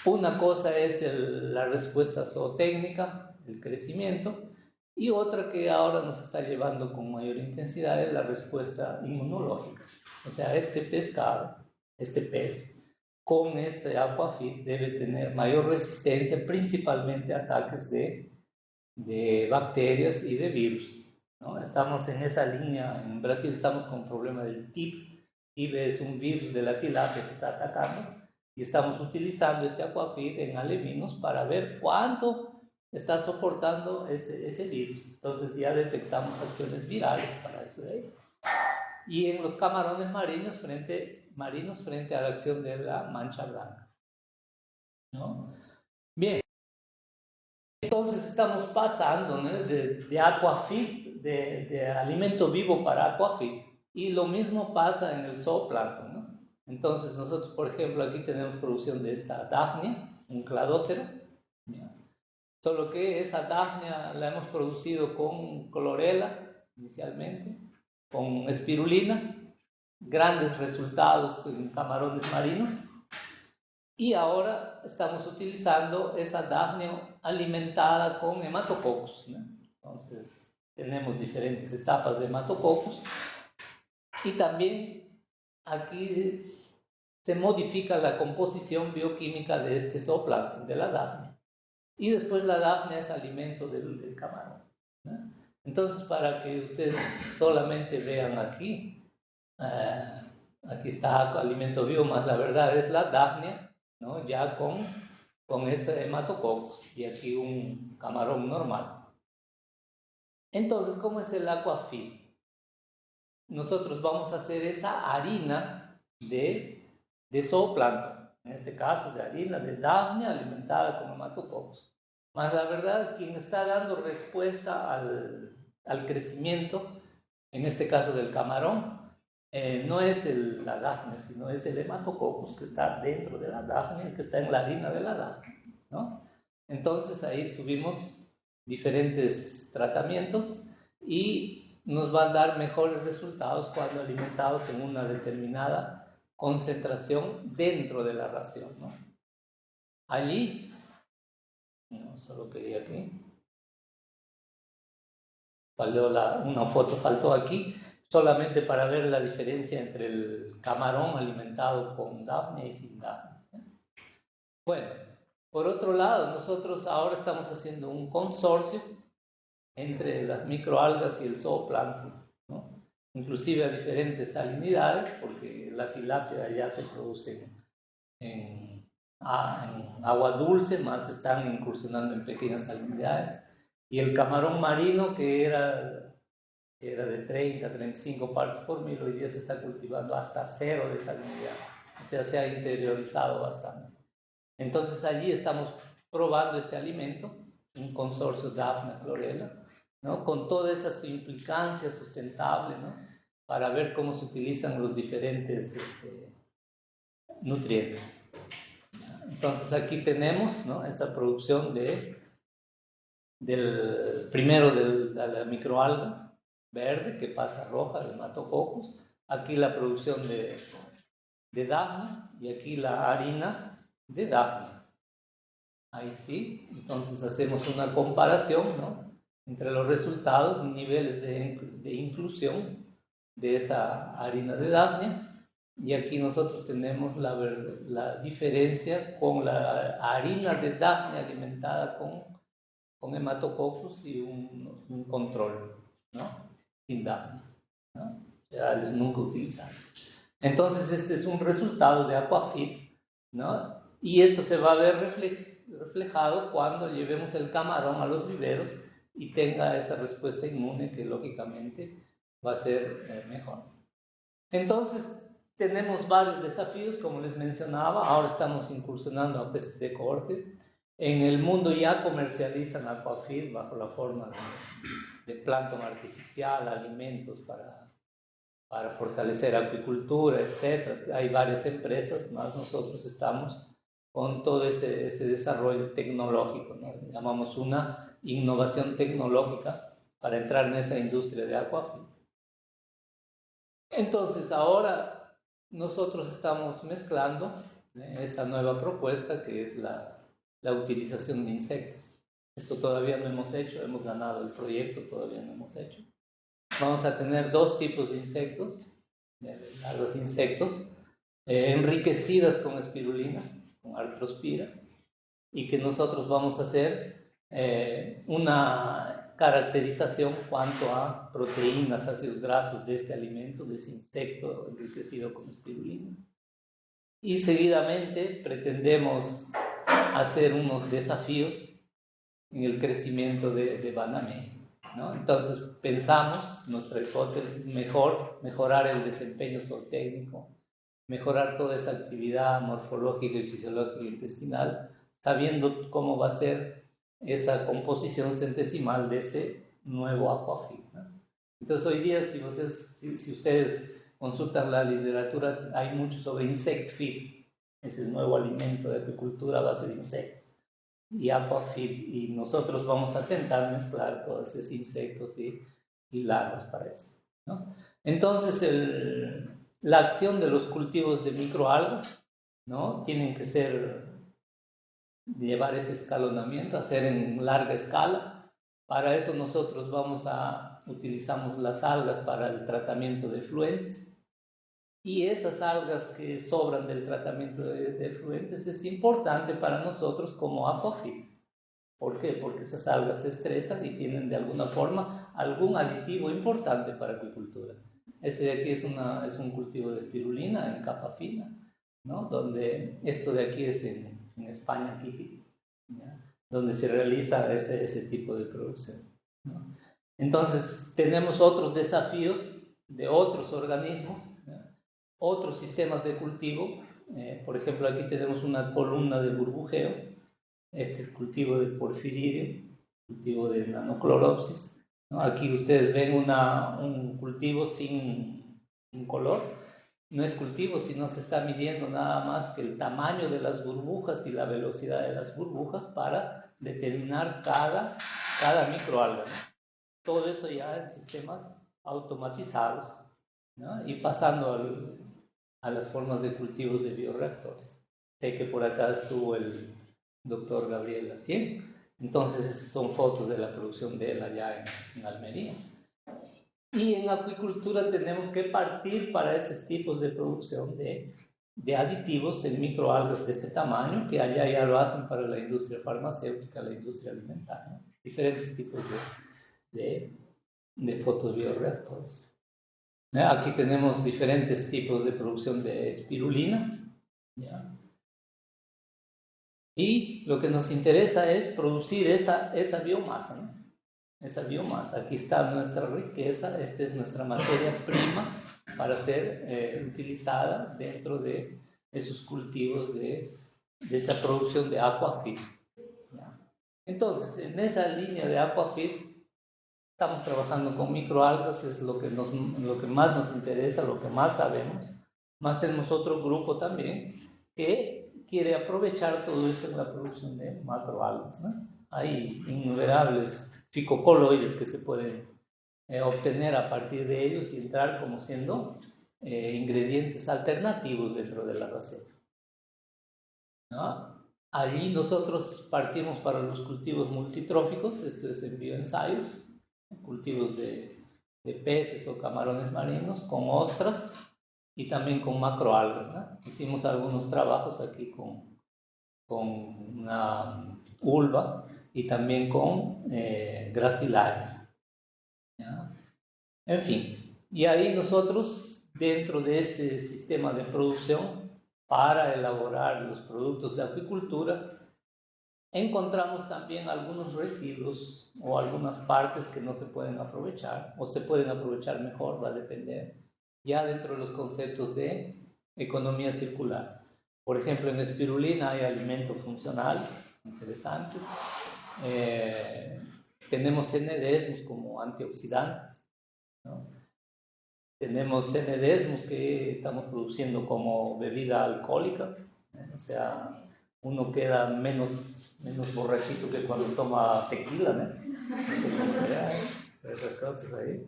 Una cosa es la respuesta zootécnica, el crecimiento, y otra que ahora nos está llevando con mayor intensidad es la respuesta inmunológica. O sea, este pescado, este pez, con ese aquafeed debe tener mayor resistencia, principalmente a ataques de bacterias y de virus, ¿no? Estamos en esa línea. En Brasil estamos con el problema del TIP. TIP es un virus de la tilapia que está atacando y estamos utilizando este aquafeed en aleminos para ver cuánto está soportando ese virus. Entonces ya detectamos acciones virales para eso de ahí. Y en los camarones marinos frente a la acción de la mancha blanca, ¿no? Bien. Entonces estamos pasando, ¿no?, de aquafeed, de alimento vivo para aquafeed, y lo mismo pasa en el zooplancton, ¿no? Entonces nosotros, por ejemplo, aquí tenemos producción de esta Daphnia, un cladócero, ¿ya? Solo que esa Daphnia la hemos producido con clorela inicialmente, con espirulina, grandes resultados en camarones marinos. Y ahora estamos utilizando esa Daphnia alimentada con hematococcus, ¿no? Entonces, tenemos diferentes etapas de hematococcus. Y también aquí se modifica la composición bioquímica de este zooplancton, de la Daphnia. Y después la Daphnia es alimento del camarón, ¿no? Entonces, para que ustedes solamente vean aquí, aquí está alimento vivo, más la verdad es la Daphnia, ¿no? Ya con ese hematococcus, y aquí un camarón normal. Entonces, ¿cómo es el aquafeed? Nosotros vamos a hacer esa harina de zooplancton, en este caso de harina de Daphnia alimentada con hematococcus. Más la verdad, quien está dando respuesta al crecimiento, en este caso del camarón, no es la Daphnia, sino es el hematococcus que está dentro de la Daphnia, que está en la harina de la Daphnia, ¿no? Entonces ahí tuvimos diferentes tratamientos y nos van a dar mejores resultados cuando alimentados en una determinada concentración dentro de la ración, ¿no? Allí, no, solo quería aquí, una foto faltó aquí, solamente para ver la diferencia entre el camarón alimentado con Daphnia y sin Daphnia. Bueno, por otro lado, nosotros ahora estamos haciendo un consorcio entre las microalgas y el zooplancton, ¿no? inclusive a diferentes salinidades, porque la tilapia ya se produce en agua dulce, más están incursionando en pequeñas salinidades. Y el camarón marino, que era de 30 a 35 partes por mil, hoy día se está cultivando hasta 0 de salinidad. O sea, se ha interiorizado bastante. Entonces allí estamos probando este alimento, un consorcio Daphne Chlorella, ¿no? Con toda esa implicancia sustentable, ¿no? Para ver cómo se utilizan los diferentes nutrientes. Entonces aquí tenemos, ¿no?, esa producción primero de la microalga verde que pasa a roja, el Hematococcus. Aquí la producción de Daphne y aquí la harina de Daphne. Ahí sí, entonces hacemos una comparación, ¿no?, entre los resultados, niveles de inclusión de esa harina de Daphne, y aquí nosotros tenemos la diferencia con la harina de Daphne alimentada con Hematococcus y un control, ¿no?, sin Daphne, ¿no? O sea, ellos nunca utilizan. Entonces este es un resultado de Aquafit, ¿no? Y esto se va a ver reflejado cuando llevemos el camarón a los viveros y tenga esa respuesta inmune que lógicamente va a ser mejor. Entonces tenemos varios desafíos, como les mencionaba. Ahora estamos incursionando a peces de corte. En el mundo ya comercializan Aquafit bajo la forma de plancton artificial, alimentos para fortalecer acuicultura, etc. Hay varias empresas, más nosotros estamos con todo ese desarrollo tecnológico, ¿no? Llamamos una innovación tecnológica para entrar en esa industria de Aquafit. Entonces ahora nosotros estamos mezclando esa nueva propuesta que es la utilización de insectos. Esto todavía no hemos hecho, hemos ganado el proyecto, todavía no hemos hecho. Vamos a tener 2 tipos de insectos, larvas de insectos, enriquecidas con espirulina, con artrospira, y que nosotros vamos a hacer una caracterización cuanto a proteínas, ácidos grasos de este alimento, de ese insecto enriquecido con espirulina. Y seguidamente pretendemos hacer unos desafíos en el crecimiento de banamé, ¿no? Entonces pensamos, nuestra hipótesis, mejorar el desempeño zootécnico, mejorar toda esa actividad morfológica y fisiológica intestinal, sabiendo cómo va a ser esa composición centesimal de ese nuevo Aquafit, ¿no? Entonces hoy día, si ustedes consultan la literatura, hay mucho sobre Insect Feed, ese nuevo alimento de acuicultura a base de insectos, y Aquafit, y nosotros vamos a intentar mezclar todos esos insectos y larvas para eso, ¿no? Entonces la acción de los cultivos de microalgas, ¿no?, tienen que llevar ese escalonamiento, hacer en larga escala. Para eso nosotros utilizamos las algas para el tratamiento de efluentes, y esas algas que sobran del tratamiento de efluentes es importante para nosotros como Aquafit. ¿Por qué? Porque esas algas se estresan y tienen de alguna forma algún aditivo importante para acuicultura. Este de aquí es un cultivo de espirulina en capa fina, ¿no?, donde esto de aquí es en España, aquí, ¿ya?, donde se realiza ese tipo de producción, ¿no? Entonces tenemos otros desafíos de otros organismos, ¿ya?, otros sistemas de cultivo. Por ejemplo, aquí tenemos una columna de burbujeo. Este es cultivo de porfiridio, cultivo de Nanocloropsis, ¿no? Aquí ustedes ven un cultivo sin color. No es cultivo, sino se está midiendo nada más que el tamaño de las burbujas y la velocidad de las burbujas para determinar cada microalga, ¿no? Todo eso ya en sistemas automatizados, ¿no?, y pasando a las formas de cultivos de bioreactores. Sé que por acá estuvo el doctor Gabriel Lacien, entonces son fotos de la producción de él allá en Almería. Y en acuicultura tenemos que partir para esos tipos de producción de aditivos en microalgas de este tamaño, que allá ya lo hacen para la industria farmacéutica, la industria alimentaria, ¿no?, diferentes tipos de fotobioreactores. Aquí tenemos diferentes tipos de producción de espirulina. ¿Ya? Y lo que nos interesa es producir esa biomasa, ¿no? Esa biomasa. Aquí está nuestra riqueza, esta es nuestra materia prima para ser utilizada dentro de esos cultivos de esa producción de aquafit. ¿Ya? Entonces, en esa línea de aquafit estamos trabajando con microalgas, es lo que más nos interesa, lo que más sabemos. Más tenemos otro grupo también que quiere aprovechar todo esto en la producción de macroalgas, ¿no? Hay innumerables ficocoloides que se pueden obtener a partir de ellos y entrar como siendo ingredientes alternativos dentro de la receta, ¿no? Allí nosotros partimos para los cultivos multitróficos, esto es en bioensayos, cultivos de peces o camarones marinos con ostras y también con macroalgas, ¿no? Hicimos algunos trabajos aquí con una ulva y también con gracilaria, ¿ya? En fin, y ahí nosotros dentro de ese sistema de producción para elaborar los productos de acuicultura encontramos también algunos residuos o algunas partes que no se pueden aprovechar o se pueden aprovechar mejor, va a depender, ya dentro de los conceptos de economía circular. Por ejemplo, en espirulina hay alimentos funcionales interesantes. Tenemos CNDs como antioxidantes, ¿no? Tenemos CNDs que estamos produciendo como bebida alcohólica, o sea, uno queda menos borrachito que cuando toma tequila, ¿no? Esas cosas ahí.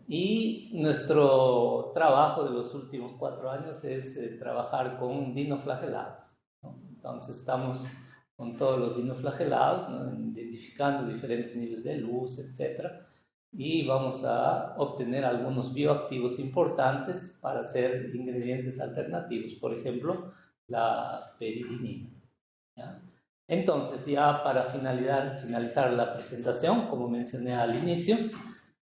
Y nuestro trabajo de los últimos 4 años es trabajar con dinoflagelados, ¿no? Entonces estamos con todos los dinoflagelados, ¿no? Identificando diferentes niveles de luz, etc. Y vamos a obtener algunos bioactivos importantes para hacer ingredientes alternativos, por ejemplo, la peridinina, ¿ya? Entonces, ya para finalizar la presentación, como mencioné al inicio,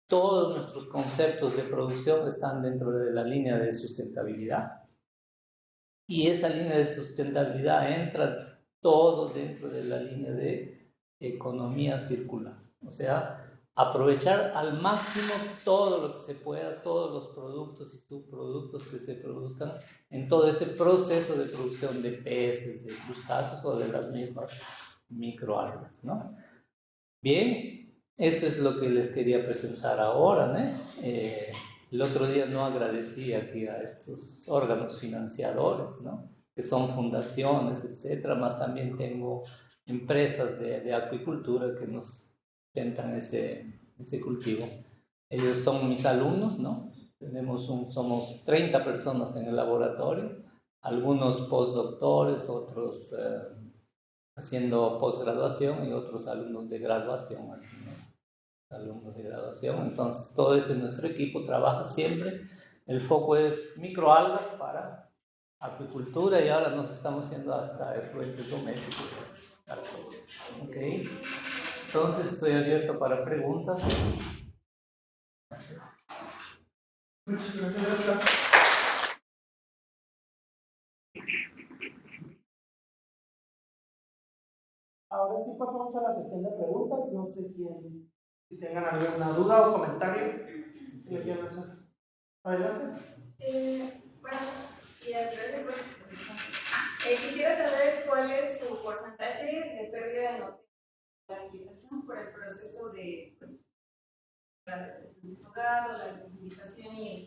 todos nuestros conceptos de producción están dentro de la línea de sustentabilidad. Y esa línea de sustentabilidad entra todo dentro de la línea de economía circular. O sea, aprovechar al máximo todo lo que se pueda, todos los productos y subproductos que se produzcan en todo ese proceso de producción de peces, de crustáceos o de las mismas microalgas, ¿no? Bien, eso es lo que les quería presentar ahora, ¿no? El otro día no agradecí aquí a estos órganos financiadores, ¿no? Que son fundaciones, etcétera, más también tengo empresas de acuicultura que nos sustentan ese cultivo. Ellos son mis alumnos, ¿no? Somos 30 personas en el laboratorio, algunos postdoctores, otros haciendo posgraduación y otros alumnos de graduación, ¿no? Alumnos de graduación. Entonces, todo ese nuestro equipo trabaja siempre. El foco es microalgas para acuicultura y ahora nos estamos yendo hasta efluentes domésticos. Ok. Entonces, estoy abierto para preguntas. Muchas gracias, doctor. Ahora sí pasamos a la sesión de preguntas. No sé si tengan alguna duda o comentario. Si le quieren hacer. Adelante. Buenos días, gracias por la exposición. Quisiera saber cuál es su porcentaje de pérdida de utilización por el proceso de la descentralizado, la utilización y el...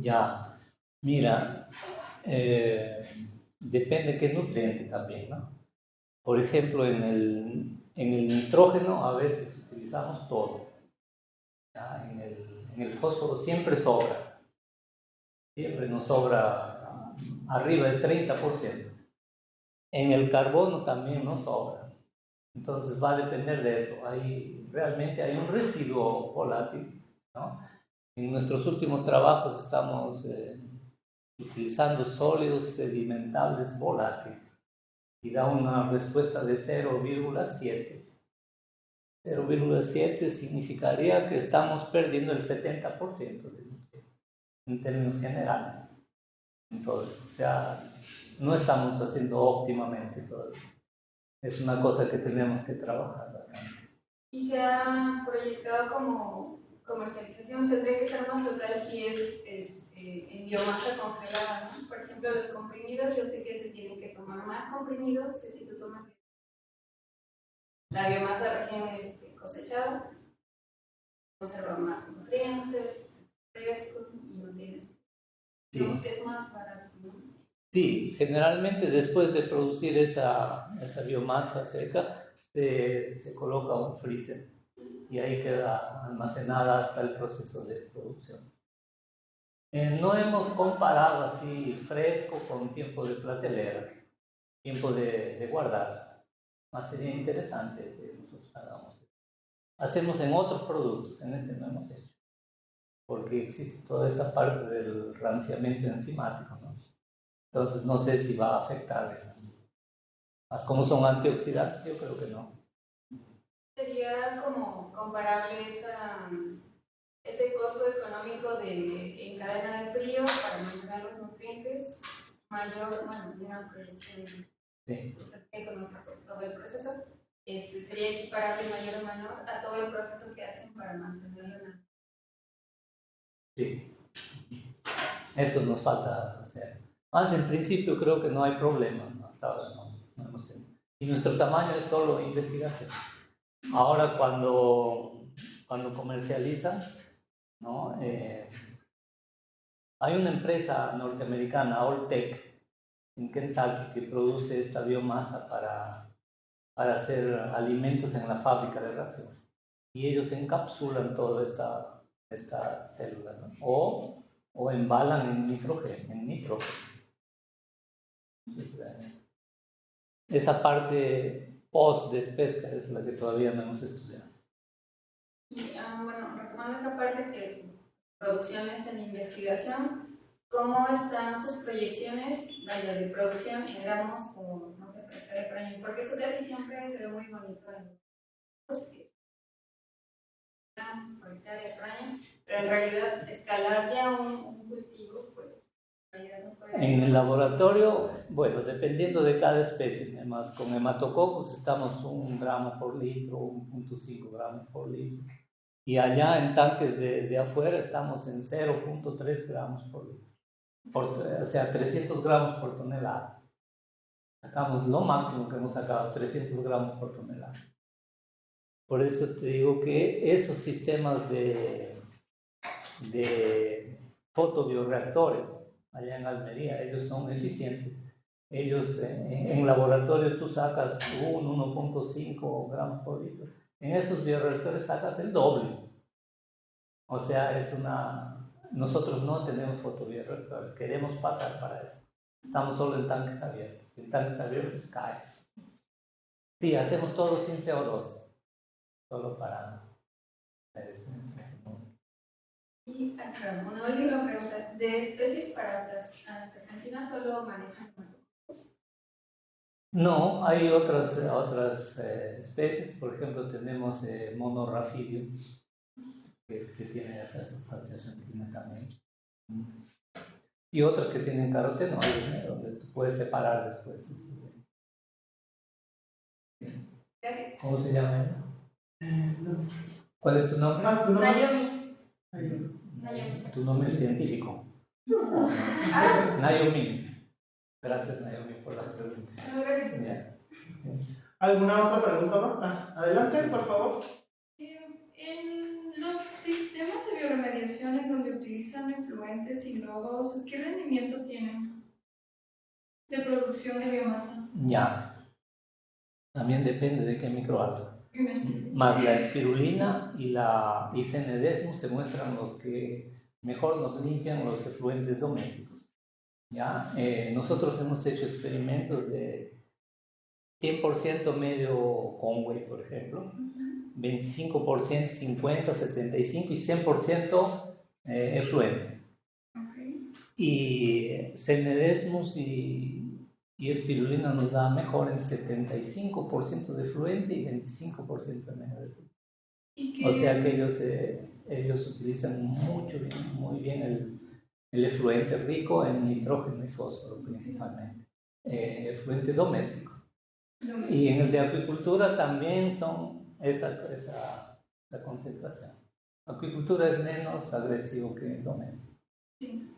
Ya, mira, depende qué nutriente también, ¿no? Por ejemplo, en el nitrógeno a veces utilizamos todo. ¿Ya? En el fósforo siempre sobra. Siempre nos sobra arriba del 30%. En el carbono también nos sobra. Entonces va a depender de eso. Realmente hay un residuo volátil, ¿no? En nuestros últimos trabajos estamos utilizando sólidos sedimentables volátiles y da una respuesta de 0,7. 0,7 significaría que estamos perdiendo el 70% de nutrientes, en términos generales. Entonces, o sea, no estamos haciendo óptimamente todo eso. Es una cosa que tenemos que trabajar bastante. Y se ha proyectado como comercialización, tendría que ser más local si es en biomasa congelada, ¿no? Por ejemplo, los comprimidos, yo sé que se tienen que tomar más comprimidos que si tú tomas la biomasa recién cosechada, conserva más nutrientes, es fresco y no tienes. Sí. Digamos que es más barato, ¿no? Sí, generalmente después de producir esa biomasa seca, se coloca un freezer y ahí queda almacenada hasta el proceso de producción. No hemos comparado así fresco con tiempo de platelera, tiempo de guardar. Más sería interesante que nosotros hagamos eso. Hacemos en otros productos, en este no hemos hecho, porque existe toda esa parte del ranciamiento enzimático, ¿no? Entonces no sé si va a afectar. Más como son antioxidantes, yo creo que no. Sería como comparable ese costo económico en cadena de frío para mantener los nutrientes mayor, bueno, una proyección Sí. que conoce pues, todo el proceso, sería equiparable mayor o menor a todo el proceso que hacen para mantenerlo en. Sí. Eso nos falta hacer. Más en principio creo que no hay problema, hasta ahora no hemos tenido. Y nuestro tamaño es solo investigación. Ahora cuando comercializan, ¿no? Hay una empresa norteamericana, Alltech, en Kentucky, que produce esta biomasa para hacer alimentos en la fábrica de ración. Y ellos encapsulan toda esta célula, ¿no? o embalan en nitrógeno. Esa parte post-despesca es la que todavía no hemos estudiado. Y bueno, retomando esa parte que es producciones en investigación, ¿cómo están sus proyecciones de producción en gramos por, no sé, por hectárea por año? Porque eso casi siempre se ve muy bonito en los gramos por hectárea por año, pero en realidad escalar ya un cultivo, pues en realidad no puede. En el laboratorio, bueno, dependiendo de cada especie, además con hematococos estamos 1 gramo por litro, 1.5 gramos por litro. Y allá en tanques de afuera estamos en 0.3 gramos por litro. O sea, 300 gramos por tonelada. Sacamos lo máximo que hemos sacado, 300 gramos por tonelada. Por eso te digo que esos sistemas de fotobioreactores allá en Almería, ellos son eficientes. Ellos en laboratorio tú sacas 1.5 gramos por litro. En esos bioreactores sacas el doble. O sea, nosotros no tenemos fotobioreactores, queremos pasar para eso. Estamos solo en tanques abiertos. En tanques abiertos cae. Sí, hacemos todo sin CO2. Solo para ese mundo. Y una última pregunta, ¿de especies para astaxantinas solo manejan hematococos? No, hay otras especies, por ejemplo tenemos monorrafidio, que tiene astaxantina también. Y otras que tienen carotenoides, donde tú puedes separar después. Gracias. ¿Cómo se llama? ¿Cuál es tu nombre? Naomi. Tu nombre científico. Naomi. Gracias, Naomi, por la pregunta. Gracias. Yeah. ¿Alguna otra pregunta más? Adelante, por favor. En los sistemas de bioremediación en donde utilizan efluentes y lodos, ¿qué rendimiento tienen de producción de biomasa? Ya. También depende de qué microalga. Más la espirulina y Cnidesmus se muestran los que mejor nos limpian los efluentes domésticos. ¿Ya? Nosotros hemos hecho experimentos de 100% medio Conway, por ejemplo, 25%, 50%, 75% y 100% efluente. Okay. Y Cnidesmus y espirulina nos da mejor en 75% de efluente y 25% de medio de efluente. O sea que ellos utilizan muy bien el efluente rico en nitrógeno y fósforo principalmente, efluente doméstico. Y en el de acuicultura también son esa concentración. Acuicultura es menos agresivo que el doméstico. Sí.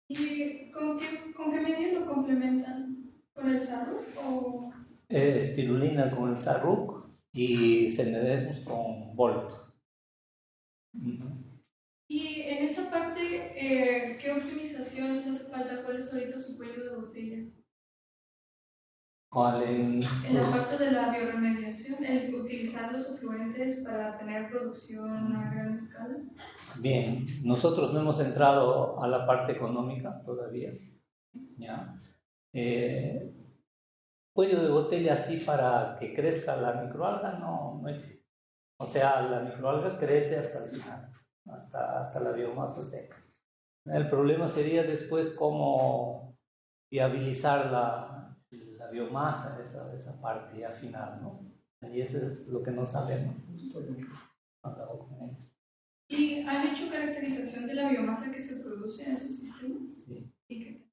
¿Y con qué medio lo complementan? ¿Con el sarruf o...? Espirulina con el sarruc y Cenedemus con Volt. Y en esa parte, ¿qué optimizaciones hace falta? ¿Cuál es ahorita su cuello de botella? En la parte de la bioremediación, el utilizar los efluentes para tener producción a gran escala. Bien, nosotros no hemos entrado a la parte económica todavía. ¿Ya? Cuello de botella así para que crezca la microalga no existe. O sea, la microalga crece hasta el final, hasta la biomasa seca. El problema sería después cómo viabilizar la biomasa, esa parte ya final, ¿no? Y eso es lo que no sabemos. ¿Y han hecho caracterización de la biomasa que se produce en esos sistemas? Sí. ¿Y qué?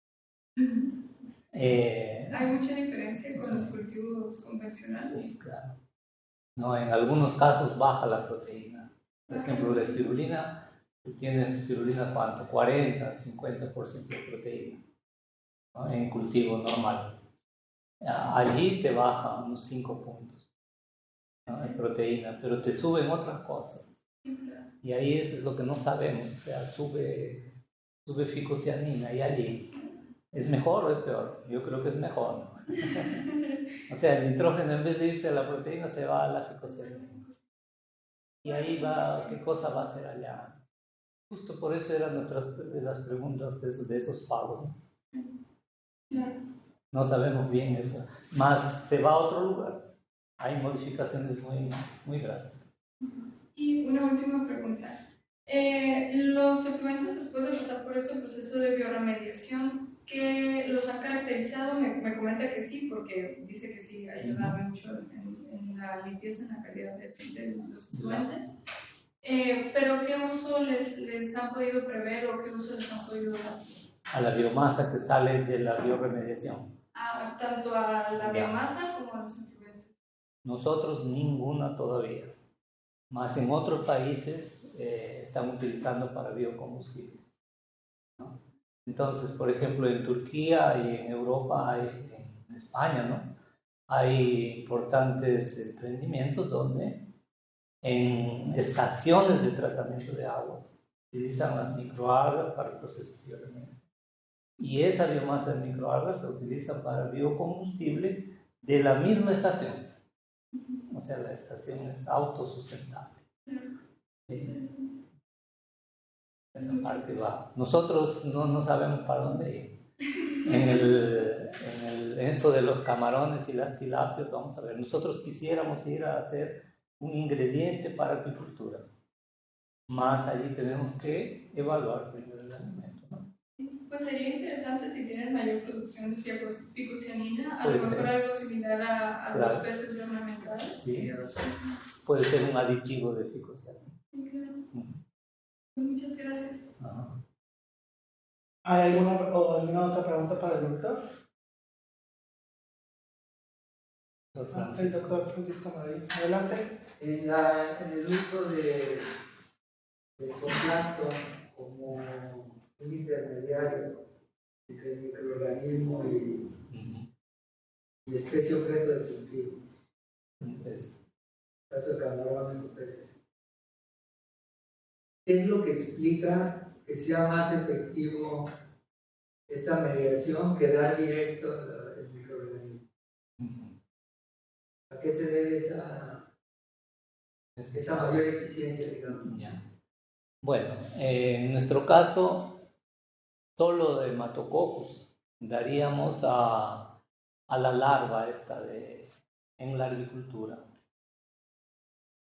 ¿Hay mucha diferencia con los cultivos convencionales? Sí, claro. No, en algunos casos baja la proteína. Por ejemplo, la espirulina, tú tienes espirulina ¿cuánto? 40, 50% de proteína, ¿no? En cultivo normal. Allí te baja unos 5 puntos, ¿no? En proteína, pero te suben otras cosas. Y ahí es lo que no sabemos, o sea, sube ficocianina y allí. ¿Es mejor o es peor? Yo creo que es mejor, ¿no? O sea, el nitrógeno en vez de irse a la proteína se va a la ficocianina. Y ahí va, ¿qué cosa va a hacer allá? Justo por eso eran de las preguntas de esos pagos, ¿no? No sabemos bien eso. Más se va a otro lugar. Hay modificaciones muy drásticas. Y una última pregunta. Los efluentes, después de pasar por este proceso de bioremediación, ¿qué los han caracterizado? Me comenta que sí, porque dice que sí, ayuda mucho en la limpieza, en la calidad de los efluentes. Pero ¿qué uso les han podido prever o qué uso les han podido dar? A la biomasa que sale de la bioremediación. Tanto a la biomasa como a los efluentes. Nosotros ninguna todavía. Más en otros países están utilizando para biocombustible, ¿no? Entonces, por ejemplo, en Turquía y en Europa, en España, ¿no? Hay importantes emprendimientos donde en estaciones de tratamiento de agua utilizan las microalgas para el proceso de bioremediación. Y esa biomasa de microalgas la utilizan para biocombustible de la misma estación. O sea, la estación es autosustentable. Sí. Esa parte va. Nosotros no sabemos para dónde ir. En eso de los camarones y las tilapias, vamos a ver. Nosotros quisiéramos ir a hacer un ingrediente para acuicultura. Más allí tenemos que evaluar primero el alimento, ¿no? Pues sería interesante si tienen mayor producción de ficocianina, a Puede lo mejor ser. algo similar a Claro. los peces ornamentales. Sí. Puede ser un aditivo de ficocianina. Sí, claro. Muchas gracias. Ajá. ¿Hay alguna otra pregunta para el doctor? El doctor Francisco Marín. Adelante. En el uso del zooplancton como un intermediario entre el microorganismo y especie objeto de cultivo, en caso de camarones o peces. ¿Qué es lo que explica que sea más efectivo esta mediación que dar directo al microorganismo? ¿A qué se debe esa mayor eficiencia, digamos? Ya. Bueno, en nuestro caso, solo de Hematococcus daríamos a la larva esta en la agricultura.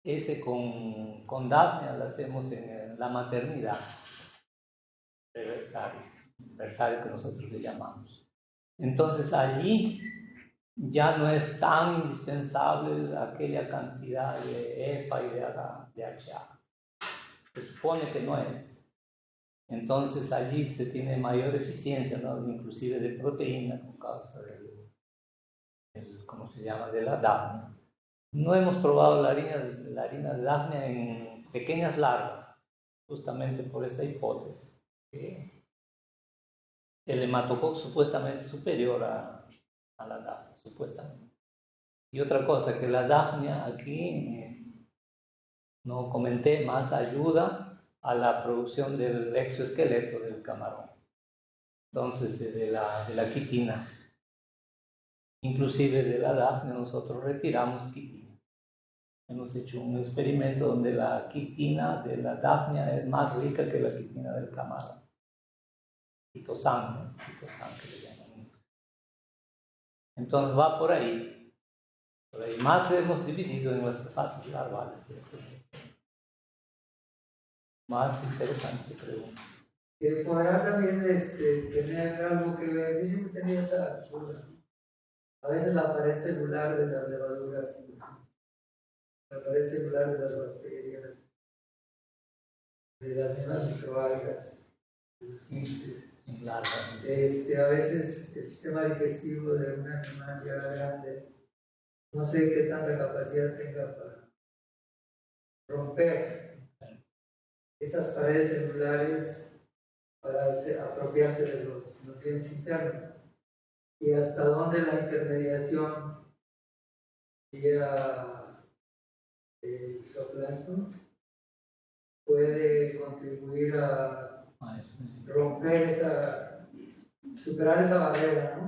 Ese con Daphnia lo hacemos en la maternidad, versario que nosotros le llamamos. Entonces allí ya no es tan indispensable aquella cantidad de EPA y de AGA DHA. Se supone que no es. Entonces allí se tiene mayor eficiencia, ¿no? Inclusive de proteína por causa ¿cómo se llama? De la Daphnia. No hemos probado la harina de Daphnia en pequeñas larvas, justamente por esa hipótesis. Que el hematococo supuestamente es superior a la Daphnia, supuestamente. Y otra cosa, que la Daphnia aquí, no comenté más, ayuda a la producción del exoesqueleto del camarón. Entonces, de la quitina. Inclusive de la Daphnia nosotros retiramos quitina. Hemos hecho un experimento donde la quitina de la Daphnia es más rica que la quitina del camarón. Quitosan, ¿no? Quitosan que le llaman. Entonces va por ahí. Por ahí más hemos dividido en las fases larvales de ese tipo. Más interesante su pregunta. Podrá también tener algo que ver. Yo siempre tenía esa duda. A veces la pared celular de las levaduras, la pared celular de las bacterias, de las mismas microalgas, de los quistes. A veces el sistema digestivo de un animal ya grande, no sé qué tanta capacidad tenga para romper esas paredes celulares para apropiarse de los nutrientes internos, y hasta dónde la intermediación vía el zooplancton puede contribuir a romper superar esa barrera, ¿no?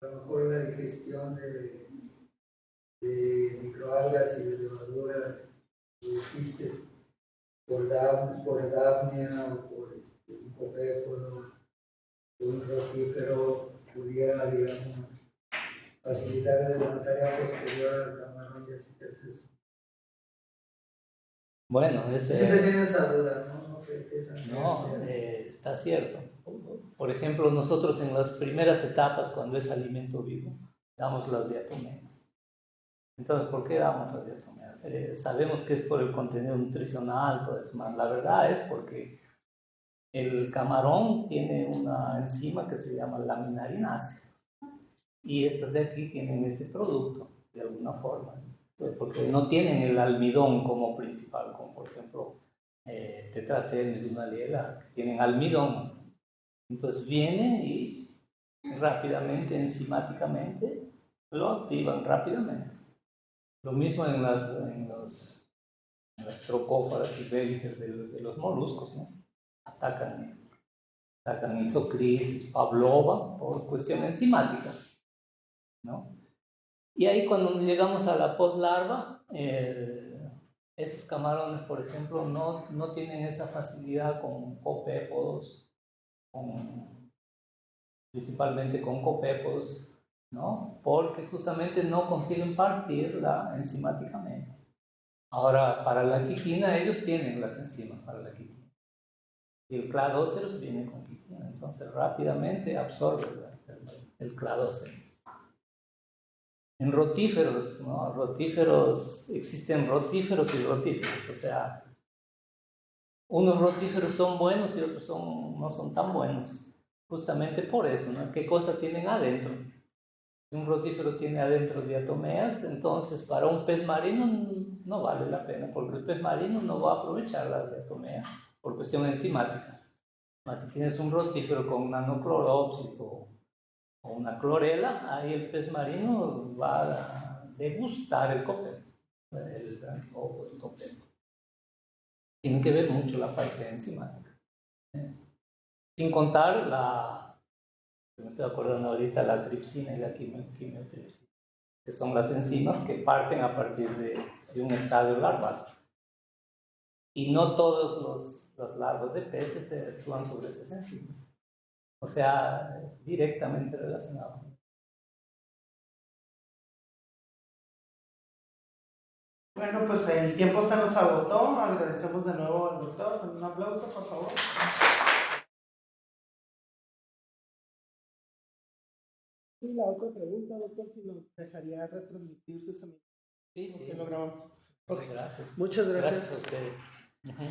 A lo mejor la digestión de microalgas y de levaduras, de quistes, por Daphnia o por un copépodo, un rotífero, pudiera, digamos, facilitar la tarea posterior al camarón y asistencia. Bueno, siempre he tenido esa duda, ¿no? No sé qué tan está cierto. Por ejemplo, nosotros en las primeras etapas, cuando es alimento vivo, damos las diatomeas. Entonces, ¿por qué damos las diatomeas? Sabemos que es por el contenido nutricional, todo eso más. La verdad es porque el camarón tiene una enzima que se llama laminarinasa, y estas de aquí tienen ese producto de alguna forma, porque no tienen el almidón como principal, como por ejemplo Tetracernis y Mallela, que tienen almidón. Entonces vienen y rápidamente, enzimáticamente, lo activan rápidamente. Lo mismo en las trocófagas y bélicas de los moluscos, ¿no? Atacan isocrisis, pavlova, por cuestión enzimática, ¿no? Y ahí cuando llegamos a la poslarva, estos camarones, por ejemplo, no tienen esa facilidad con copépodos, principalmente con copépodos, ¿no? Porque justamente no consiguen partirla enzimáticamente. Ahora, para la quitina, ellos tienen las enzimas para la quitina. Y el cladóceros viene con quitina, entonces rápidamente absorbe el cladócero. En rotíferos, ¿no? Existen rotíferos y rotíferos, o sea, unos rotíferos son buenos y otros no son tan buenos, justamente por eso, ¿no? ¿Qué cosa tienen adentro? Si un rotífero tiene adentro diatomeas, entonces para un pez marino no vale la pena, porque el pez marino no va a aprovechar las diatomeas por cuestión enzimática. Mas si tienes un rotífero con nanocloropsis o una clorela, ahí el pez marino va a degustar el copépodo, el copépodo. Tiene que ver mucho la parte enzimática. Sin contar me estoy acordando ahorita, la tripsina y la quimiotripsina, que son las enzimas que parten a partir de un estadio larval. Y no todas las larvas de peces se actúan sobre esas enzimas. O sea, directamente relacionado. Bueno, pues el tiempo se nos agotó. Agradecemos de nuevo al doctor. Un aplauso, por favor. Sí, la otra pregunta, doctor, si nos dejaría retransmitir sus amigos. Sí. Lo grabamos. Ok, gracias. Muchas gracias. Gracias a ustedes. Ujú.